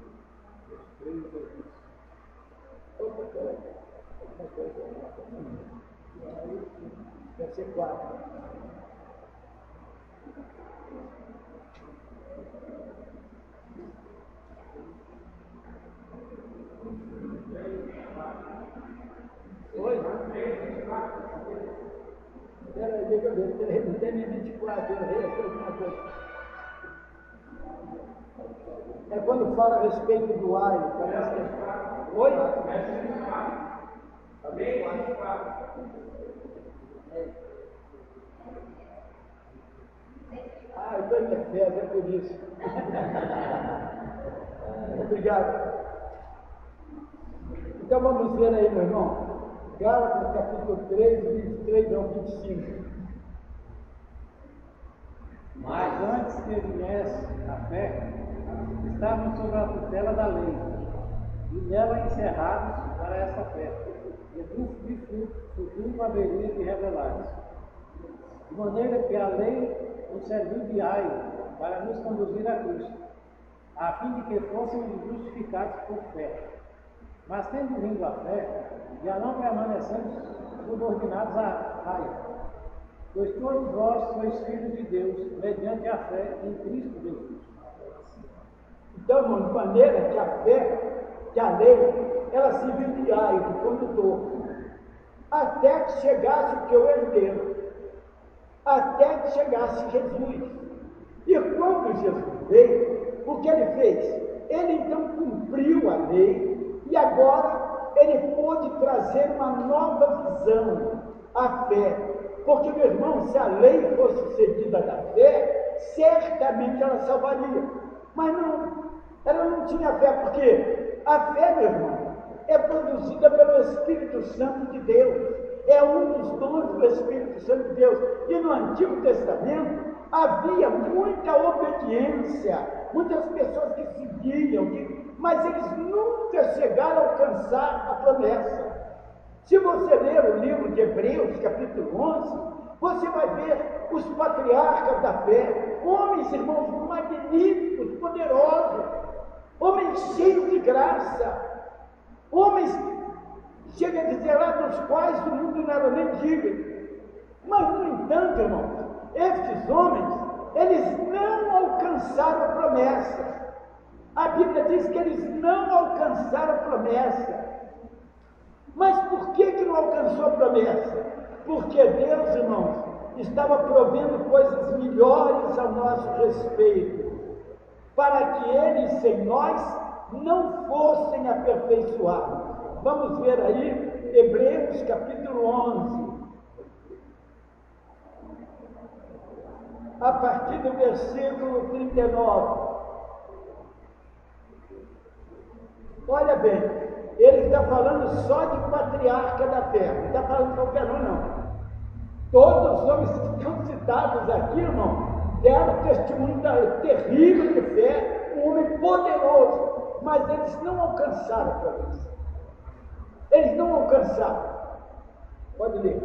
Opa, peraí. Versículo 4. Oi? Peraí, deixa eu ver. Não tem nem 24, eu errei aqui alguma coisa. É quando fala a respeito do alho, parece que... Oi? Amém? Ah, eu estou em Efésios, é por isso. Obrigado. Então vamos ver aí, meu irmão. Gálatas capítulo 3, 23 ao 25. Mas antes que viesse a fé, estávamos sob a tutela da lei, e nela encerrados para essa fé, e do futuro haveria de revelar-se. De maneira que a lei nos serviu de aio para nos conduzir a Cristo, a fim de que fôssemos justificados por fé. Mas tendo vindo a fé, já não permanecemos subordinados à raiva, pois todos vós sois filhos de Deus, mediante a fé em Cristo Jesus. Então, irmão, de maneira que a fé, que a lei, ela se de aio, de condutor, até que chegasse o que eu herdeiro, até que chegasse Jesus. E quando Jesus veio, o que ele fez? Ele então cumpriu a lei e agora ele pôde trazer uma nova visão, a fé. Porque, meu irmão, se a lei fosse seguida da fé, certamente ela salvaria. Mas não, ela não tinha fé, porque a fé, meu irmão, é produzida pelo Espírito Santo de Deus. É um dos dons do Espírito Santo de Deus. E no Antigo Testamento havia muita obediência, muitas pessoas que seguiam, mas eles nunca chegaram a alcançar a promessa. Se você ler o livro de Hebreus, capítulo 11, você vai ver os patriarcas da fé, homens, irmãos, magníficos, poderosos, homens cheios de graça, homens, chega a dizer lá, dos quais o mundo não era nem digno. Mas, no entanto, irmãos, estes homens, eles não alcançaram a promessa. A Bíblia diz que eles não alcançaram a promessa. Mas por que não alcançou a promessa? Porque Deus, irmãos, estava provendo coisas melhores ao nosso respeito, para que eles, sem nós, não fossem aperfeiçoados. Vamos ver aí, Hebreus capítulo 11, a partir do versículo 39. Olha bem, ele está falando só de patriarca da fé, não está falando de qualquer um, não. Todos os homens que estão citados aqui, irmão, deram testemunho terrível de fé, um homem poderoso, mas eles não alcançaram a promessa. Eles não alcançaram. Pode ler.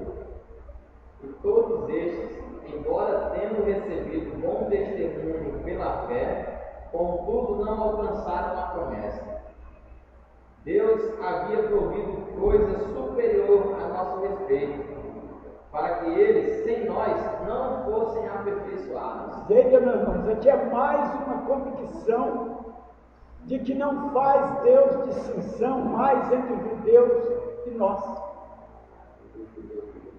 E todos estes, embora tendo recebido bom testemunho pela fé, contudo não alcançaram a promessa. Deus havia provido coisa superior a nosso respeito, para que eles, sem nós, não fossem aperfeiçoados. Veja, meus irmãos, aqui é mais uma convicção de que não faz Deus distinção mais entre os judeus e nós.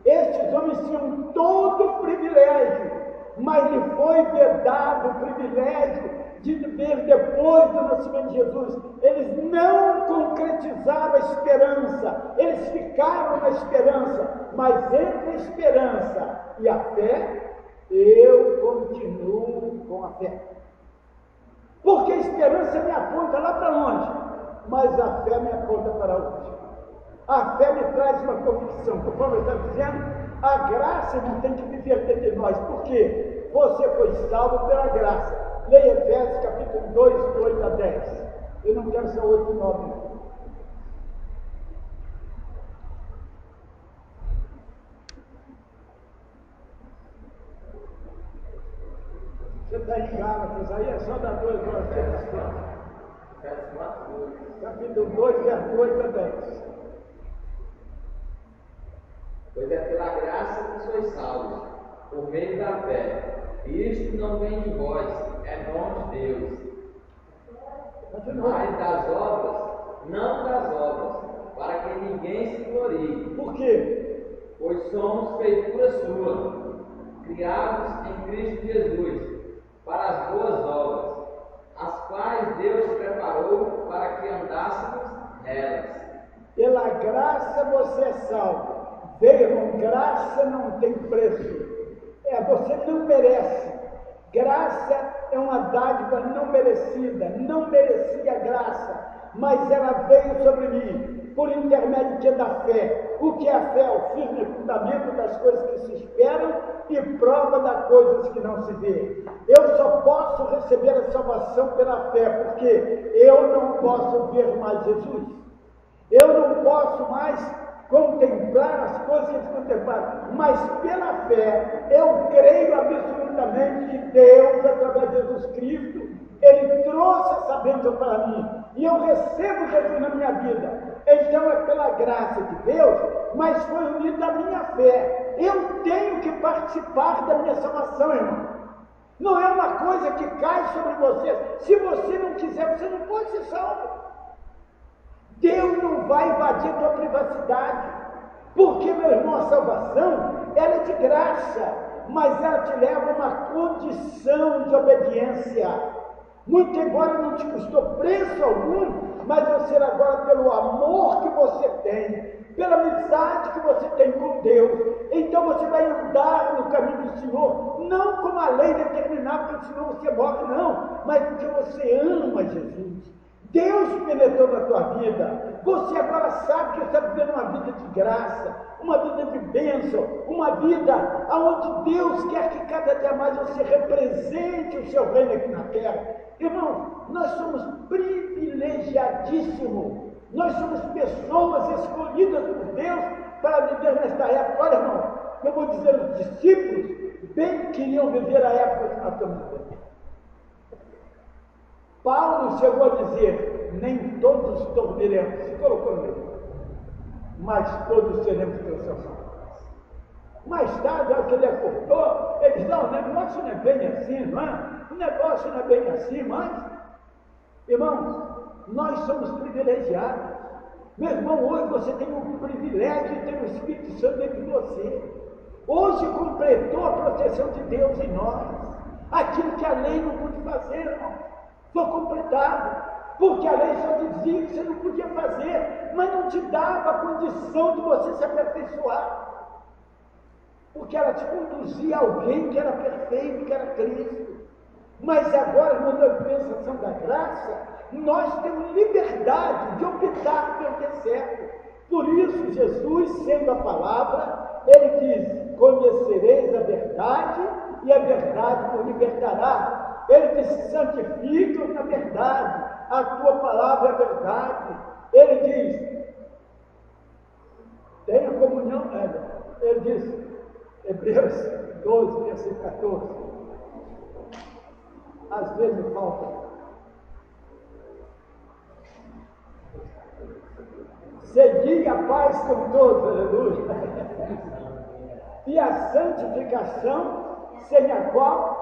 Estes homens tinham todo o privilégio, mas lhe foi vedado o privilégio de ver depois do nascimento de Jesus. Eles não concretizaram a esperança, eles ficaram na esperança, mas entre a esperança e a fé, eu continuo com a fé. Porque a esperança me aponta lá para longe, mas a fé me aponta para hoje. A fé me traz uma convicção, conforme eu estava dizendo, a graça não tem que viver dentro de nós. Por quê? Você foi salvo pela graça. Leia Efésios capítulo 2, de 8 a 10. Eu não quero ser 8 e 9, não. Você está em Gálatas, aí é só dar 2 horas de capítulo 2, verso 8 a 10. Pois é pela graça que sois salvos, por meio da fé. E isto não vem de vós, é dom de Deus. Mas das obras, não das obras, para que ninguém se glorie. Por quê? Pois somos feitura sua, criados em Cristo Jesus, para as boas obras, as quais Deus preparou para que andássemos nelas. Pela graça graça você é salvo. Veio com graça, não tem preço. Você não merece. Graça é uma dádiva não merecida. Não merecia graça, mas ela veio sobre mim por intermédio da fé. O que é a fé? O firme fundamento das coisas que se esperam e prova das coisas que não se vê. Eu só posso receber a salvação pela fé, porque eu não posso ver mais Jesus. Eu não posso mais contemplar as coisas contempladas, mas pela fé eu creio absolutamente que Deus, através de Jesus Cristo, Ele trouxe essa bênção para mim, e eu recebo Jesus na minha vida. Então é pela graça de Deus, mas foi unida à minha fé. Eu tenho que participar da minha salvação, irmão. Não é uma coisa que cai sobre você. Se você não quiser, você não pode ser salvo. Deus não vai invadir a tua privacidade, porque, meu irmão, a salvação, ela é de graça, mas ela te leva a uma condição de obediência. Muito embora não te custou preço algum, mas você agora, pelo amor que você tem, pela amizade que você tem com Deus, então você vai andar no caminho do Senhor, não como a lei determinava que o Senhor você morre, não, mas porque você ama Jesus. Deus penetrou na tua vida, você agora sabe que está vivendo uma vida de graça, uma vida de bênção, uma vida onde Deus quer que cada dia mais você represente o seu reino aqui na terra. Irmão, nós somos privilegiadíssimos, nós somos pessoas escolhidas por Deus para viver nesta época. Olha, irmão, eu vou dizer, os discípulos bem queriam viver a época que nós estamos vivendo. Paulo chegou a dizer, nem todos dormiremos, se colocou nele, mas todos seremos transformados. Mais tarde, ao que ele acordou, ele disse, não, o negócio não é bem assim, não é? O negócio não é bem assim, mas, irmãos, nós somos privilegiados. Meu irmão, hoje você tem o privilégio de ter o Espírito Santo dentro de você. Hoje completou a proteção de Deus em nós. Aquilo que a lei não pôde fazer, irmão, foi completado, porque a lei só dizia que você não podia fazer, mas não te dava a condição de você se aperfeiçoar, porque ela te conduzia a alguém que era perfeito, que era Cristo. Mas agora, na dispensação da graça, nós temos liberdade de optar pelo que é certo. Por isso, Jesus, sendo a palavra, ele diz, conhecereis a verdade, e a verdade vos libertará. Ele diz, santifica na verdade, a tua palavra é verdade. Ele diz, tenha comunhão, ele diz, Hebreus 12, versículo 14, às vezes falta. Segui a paz com todos, aleluia. E a santificação, sem a qual...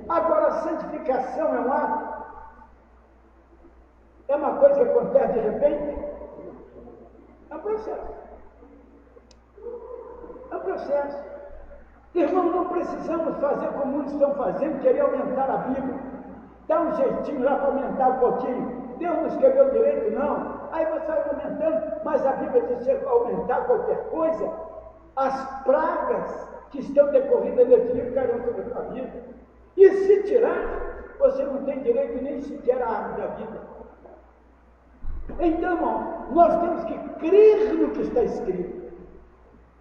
Agora, a santificação é um ato? É uma coisa que acontece de repente? É um processo. É um processo. Irmão, não precisamos fazer como muitos estão fazendo, querer aumentar a Bíblia. Dá um jeitinho lá para aumentar um pouquinho. Deus não escreveu direito, não. Aí você vai aumentando, mas a Bíblia diz que aumentar qualquer coisa, as pragas que estão decorridas nesse livro cairão sobre a tua vida. E se tirar, você não tem direito nem sequer à árvore da vida. Então, irmão, nós temos que crer no que está escrito.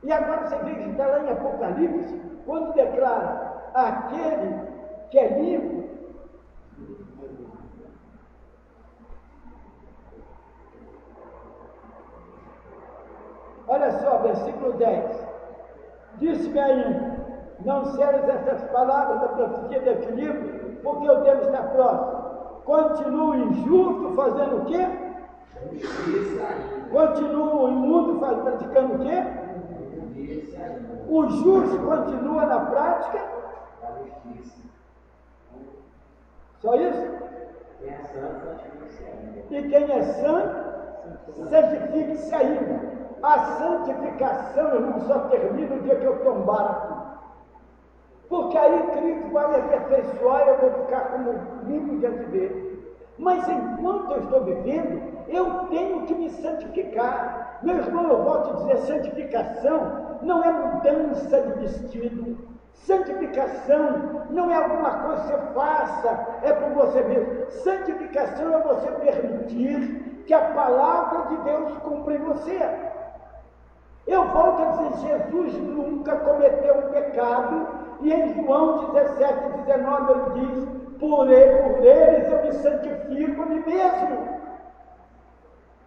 E agora você vê que está lá em Apocalipse, quando declara aquele que é limpo. Olha só, versículo 10. Disse-me ainda, não seres essas palavras da profecia deste livro, porque o tempo está próximo. Continua injusto fazendo o quê? Continua o imundo praticando o quê? O justo continua na prática? Só isso? E quem é santo, santifique-se ainda. A santificação, irmão, só termina o dia que eu tombar aqui. Porque aí Cristo vai me aperfeiçoar e eu vou ficar como limpo diante dele. Mas enquanto eu estou vivendo, eu tenho que me santificar. Meu irmão, eu volto a dizer, santificação não é mudança de vestido. Santificação não é alguma coisa que você faça, é por você mesmo. Santificação é você permitir que a palavra de Deus cumpra em você. Eu volto a dizer, Jesus nunca cometeu um pecado, e em João 17, 19 ele diz, por eles eu me santifico a mim mesmo.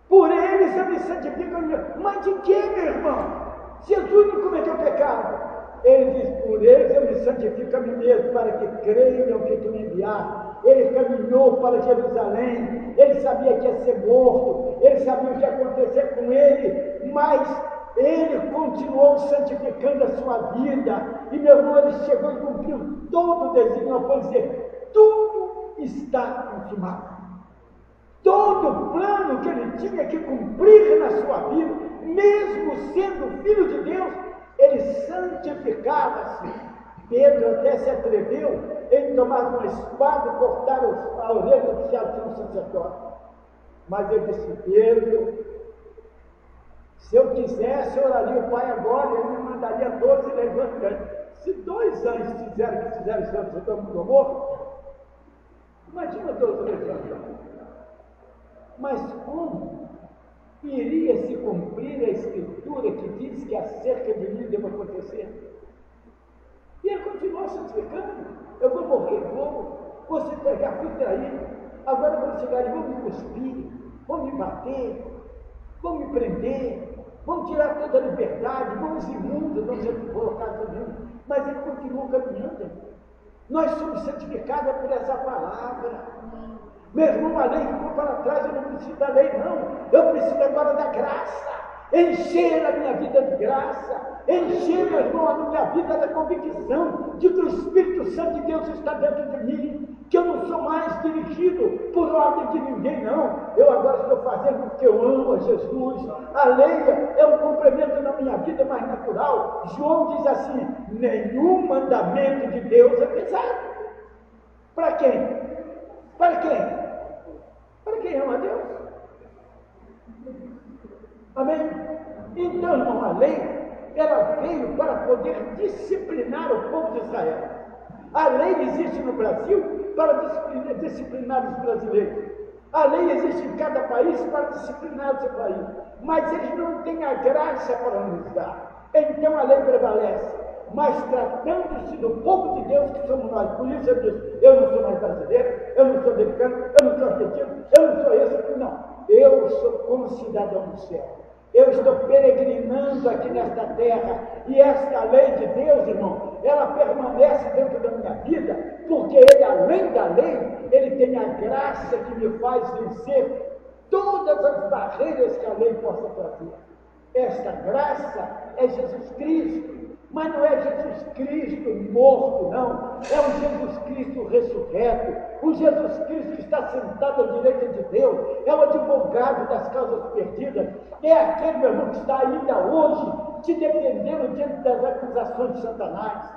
Por eles eu me santifico a mim mesmo. Mas de que, meu irmão? Jesus não cometeu pecado. Ele diz, por eles eu me santifico a mim mesmo, para que creiam que tu me enviaste. Ele caminhou para Jerusalém, ele sabia que ia ser morto, ele sabia o que ia acontecer com ele, mas ele continuou santificando a sua vida, e meu irmão, ele chegou e cumpriu todo o desígnio, para dizer, tudo está consumado. Todo o plano que ele tinha que cumprir na sua vida, mesmo sendo filho de Deus, ele santificava-se. Pedro até se atreveu em tomar uma espada e cortar a orelha do sumo sacerdote. Mas ele disse, Pedro, se eu quisesse, eu oraria o Pai agora, ele me mandaria 12 levantantes. Se 2 anos fizeram o que fizeram em Santo Antônio do Morro, imagina 12 levantantes. Mas como iria se cumprir a Escritura que diz que acerca de mim deve acontecer? E ele continuou santificando. Eu vou morrer, vou se pegar, fui traído. Agora vão chegar e vão me cuspir, vão me bater, vão me prender, vão tirar toda a liberdade, vão os imundos, vão ser colocados no mundo. Mas ele continuou caminhando. Nós somos santificados por essa palavra. Meu irmão, a lei ficou para trás, eu não preciso da lei, não. Eu preciso agora da graça. Encher a minha vida de graça. Encher, meu irmão, a minha vida da convicção de que o Espírito Santo de Deus está dentro de mim. Que eu não sou mais dirigido por ordem de ninguém, não. Eu agora estou fazendo porque eu amo a Jesus. A lei é um complemento na minha vida mais natural. João diz assim, nenhum mandamento de Deus é pesado. Para quem? Para quem? Para quem ama a Deus. Amém? Então, irmão, a lei, ela veio para poder disciplinar o povo de Israel. A lei existe no Brasil para disciplinar os brasileiros. A lei existe em cada país para disciplinar o seu país. Mas eles não têm a graça para nos dar. Então a lei prevalece. Mas tratando-se do povo de Deus que somos nós, por isso eu disse, eu não sou mais brasileiro, eu não sou americano, eu não sou argentino, eu não sou esse, não. Eu sou concidadão do céu. Eu estou peregrinando aqui nesta terra, e esta lei de Deus, irmão, ela permanece dentro da minha vida, porque ele, além da lei, ele tem a graça que me faz vencer todas as barreiras que a lei possa trazer. Esta graça é Jesus Cristo. Mas não é Jesus Cristo morto, não. É o Jesus Cristo ressurreto. O Jesus Cristo que está sentado à direita de Deus. É o advogado das causas perdidas. É aquele, meu irmão, que está ainda hoje te defendendo diante das acusações de Satanás.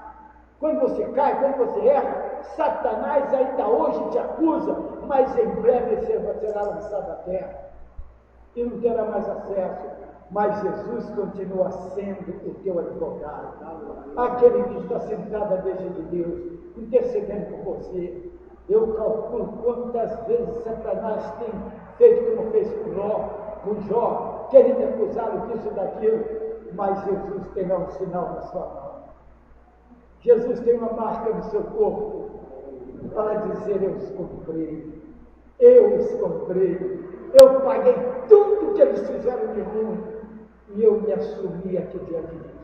Quando você cai, quando você erra, Satanás ainda hoje te acusa, mas em breve você será lançado à terra e não terá mais acesso. Mas Jesus continua sendo o teu advogado, aquele que está sentado à mesa de Deus, intercedendo por você. Eu calculo quantas vezes Satanás tem feito como fez com Jó, querendo acusá-lo disso e daquilo, mas Jesus tem um sinal na sua mão. Jesus tem uma marca no seu corpo para dizer, eu os comprei, eu paguei tudo que eles fizeram de ruim, e eu me assumi aqui diante de ti.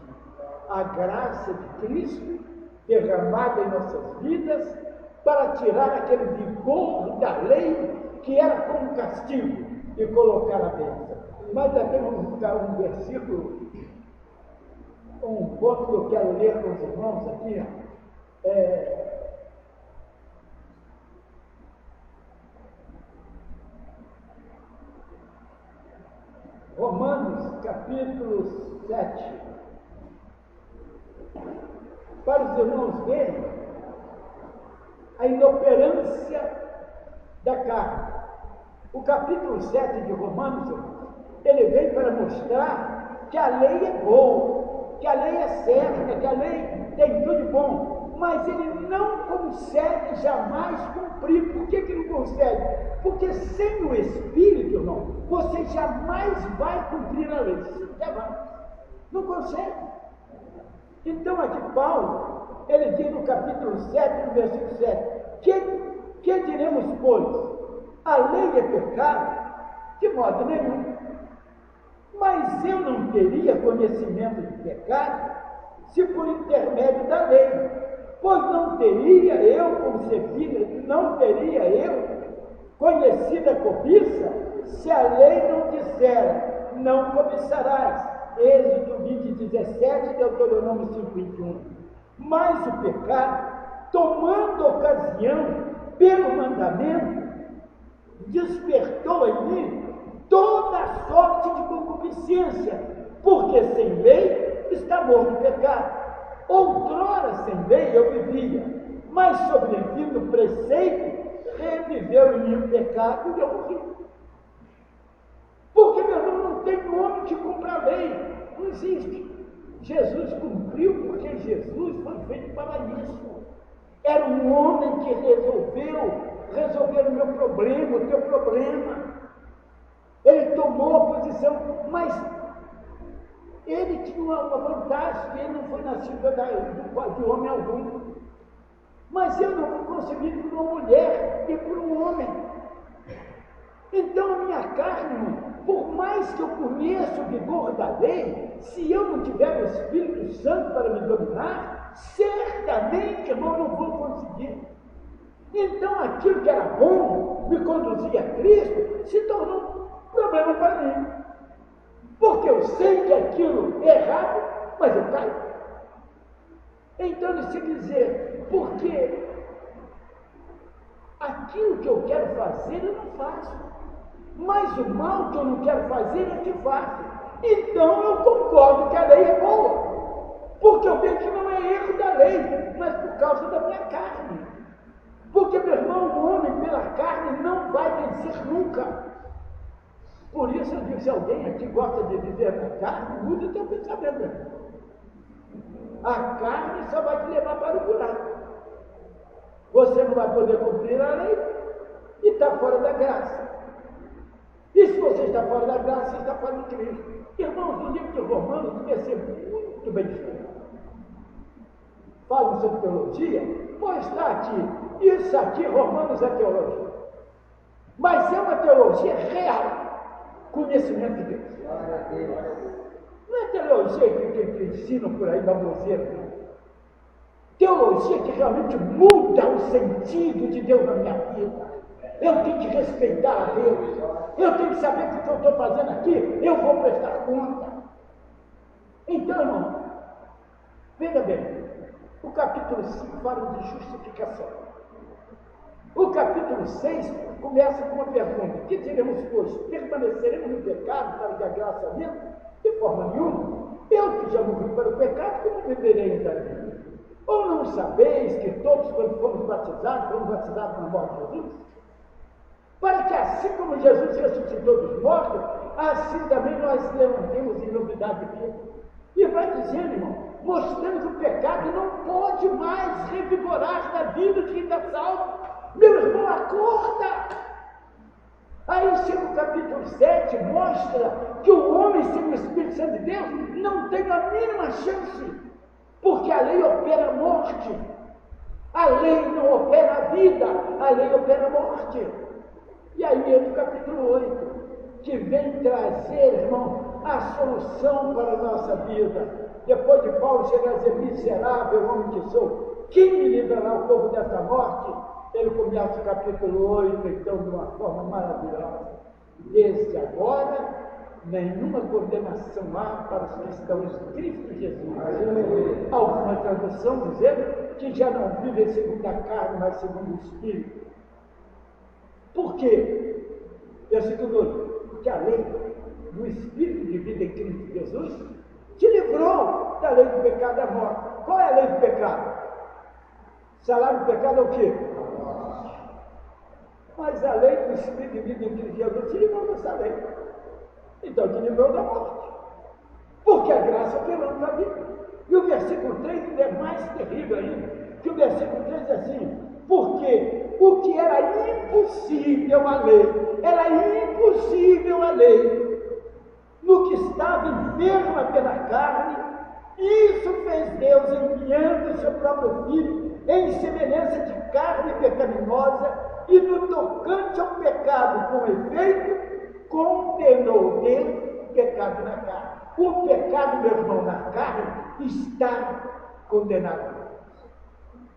A graça de Cristo derramada em nossas vidas para tirar aquele vigor da lei que era como castigo e colocar a bênção. Mas ainda tem um versículo, um ponto que eu quero ler com os irmãos aqui, Romanos, capítulo 7, para os irmãos verem a inoperância da carne. O capítulo 7 de Romanos, ele vem para mostrar que a lei é boa, que a lei é certa, que a lei tem tudo de bom, mas ele não consegue jamais cumprir. Por que que não consegue? Porque sem o Espírito, irmão, você jamais vai cumprir a lei. Jamais. Não consegue. Então aqui Paulo, ele diz no capítulo 7, no versículo 7, que diremos, pois? A lei é pecado? De modo nenhum. Mas eu não teria conhecimento de pecado se por intermédio da lei, pois não teria eu concebido, não teria eu conhecido a cobiça, se a lei não dissera, não cobiçarás. Êxodo 20, 17, Deuteronômio 5, 21. Mas o pecado, tomando ocasião pelo mandamento, despertou em mim toda a sorte de concupiscência, porque sem lei está morto o pecado. Outrora sem lei eu vivia, mas sobrevindo o preceito, reviveu em mim o pecado e eu morri. Porque, meu irmão, não tem homem que cumpra a lei, não existe. Jesus cumpriu porque Jesus foi feito para isso. Era um homem que resolveu o meu problema, o teu problema. Ele tomou a posição, mas ele tinha uma vantagem, ele não foi nascido de homem algum. Mas eu não fui concebido por uma mulher e por um homem. Então a minha carne, por mais que eu conheça o vigor da lei, se eu não tiver o Espírito Santo para me dominar, certamente, irmão, não vou conseguir. Então aquilo que era bom, me conduzia a Cristo, se tornou um problema para mim. Porque eu sei que aquilo é errado, mas eu caio. Então ele se dizer, porque aquilo que eu quero fazer eu não faço, mas o mal que eu não quero fazer é que faço. Então eu concordo que a lei é boa, porque eu vejo que não é erro da lei, mas por causa da minha carne. Porque, meu irmão, o homem pela carne não vai vencer nunca. Por isso eu digo, se alguém aqui gosta de viver com carne, muda o teu pensamento. A carne só vai te levar para o buraco. Você não vai poder cumprir a lei e está fora da graça. E se você está fora da graça, você está fora de Cristo. Irmãos, o livro de Romanos devia ser muito bem escrito. Falam sobre teologia, pois está aqui. Isso aqui, Romanos, é teologia. Mas é uma teologia real. Conhecimento de Deus. Não é teologia que ensinam por aí, baboseira. Teologia que realmente muda o sentido de Deus na minha vida. Eu tenho que respeitar a Deus. Eu tenho que saber que o que eu estou fazendo aqui, eu vou prestar conta. Então, irmão, veja bem, o capítulo 5 fala de justificação. O capítulo 6 começa com uma pergunta: que diremos, pois? Permaneceremos no pecado para que a graça venha? De forma nenhuma. Eu que já morri para o pecado, como viverei ainda? Ou não sabeis que todos, quando fomos batizados na morte de Jesus? Para que assim como Jesus ressuscitou dos mortos, assim também nós levantemos em novidade de vida. E vai dizendo, irmão, mostrando que o pecado não pode mais revigorar na vida de quem está salvo. Meu irmão, acorda! Aí chega o capítulo 7, mostra que o homem sem o Espírito Santo de Deus não tem a mínima chance, porque a lei opera a morte. A lei não opera a vida, a lei opera a morte. E aí entra o capítulo 8, que vem trazer, irmão, a solução para a nossa vida. Depois de Paulo chegar a dizer, miserável homem que sou, quem me livrará o povo desta morte? Ele começa o capítulo 8, então, de uma forma maravilhosa. Desde agora, nenhuma condenação há para os cristãos de Cristo Jesus. Alguma tradução dizendo que já não vivem segundo a carne, mas segundo o Espírito. Por quê? Versículo 8. Porque a lei do Espírito de vida em Cristo Jesus te livrou da lei do pecado e da morte. Qual é a lei do pecado? O salário do pecado é o quê? Mas a lei do Espírito de vida em Cristo Jesus te livrou dessa lei. Então te livrou da morte. Porque a graça pela tua vida. E o versículo 3 ainda é mais terrível ainda. Que o versículo 3 diz assim: porque o que era impossível à lei, era impossível à lei, no que estava enferma pela carne, isso fez Deus enviando o seu próprio Filho em semelhança de carne pecaminosa, e no tocante ao pecado com efeito, condenou dele o pecado na carne. O pecado, meu irmão, na carne está condenado.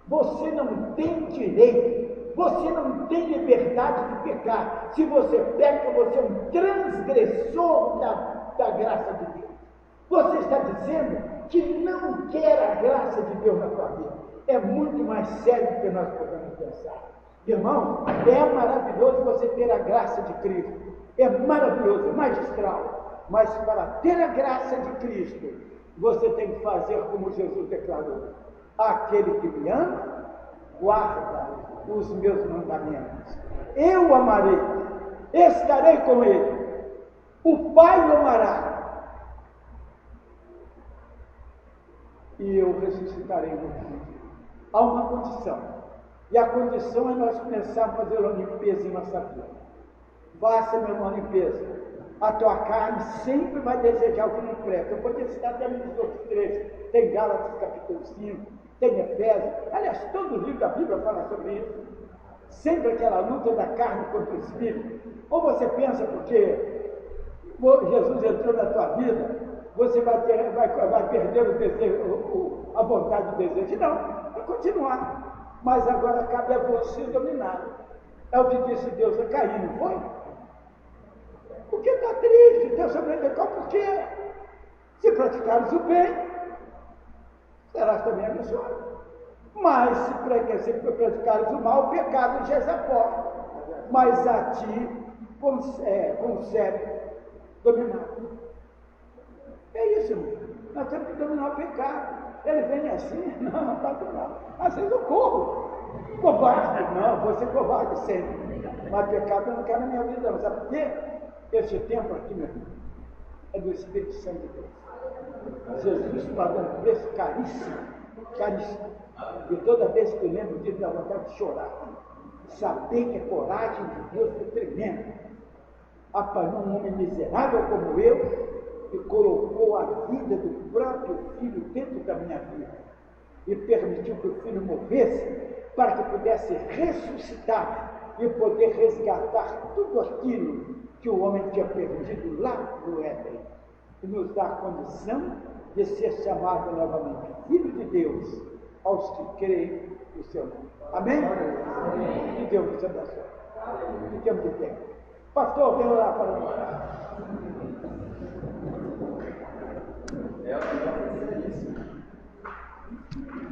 Você não tem direito, você não tem liberdade de pecar. Se você peca, você é um transgressor da graça de Deus. Você está dizendo que não quer a graça de Deus na sua vida. É muito mais sério do que nós podemos pensar. Irmão, é maravilhoso você ter a graça de Cristo. É maravilhoso, é magistral. Mas para ter a graça de Cristo, você tem que fazer como Jesus declarou: aquele que me ama, guarda os meus mandamentos. Eu o amarei, estarei com ele. O Pai o amará, e eu ressuscitarei no fim. Há uma condição, e a condição é nós começarmos a fazer uma limpeza em nossa vida. Faça, meu irmão, limpeza. A tua carne sempre vai desejar o que não presta. Eu podia citar até nos outros trechos. Tem Gálatas capítulo 5, tem Efésios. Aliás, todo o livro da Bíblia fala sobre isso. Sempre aquela luta da carne contra o espírito. Ou você pensa porque Jesus entrou na tua vida, você vai perder o desejo, a vontade do desejo. Não, vai continuar. Mas agora cabe a você dominar. É o que disse Deus a Caim, não foi? Porque está triste, Deus sobreviveu, por quê? Se praticares o bem, serás também abençoado. Mas se praticares o mal, o pecado já é porta. Mas a ti concede dominar. É isso, irmão. Nós temos que dominar o pecado. Ele vem assim, não pode não. Às vezes eu corro. Covarde, não, vou ser covarde sempre. Mas pecado eu não quero na minha vida, não. Sabe por quê? Esse tempo aqui, meu irmão, é do Espírito Santo de Deus. Jesus pagando um preço caríssimo, caríssimo. E toda vez que eu lembro disso, dá vontade de chorar. Saber que a coragem de Deus foi tremenda. Apanhou um homem miserável como eu e colocou a vida do próprio filho dentro da minha vida. E permitiu que o filho morresse para que pudesse ressuscitar e poder resgatar tudo aquilo que o homem tinha perdido lá no Éden, e nos dá a condição de ser chamado novamente Filho de Deus aos que creem no seu nome. Amém? Que Deus nos abençoe. Fiquemos de pé. Pastor, vem lá para nós.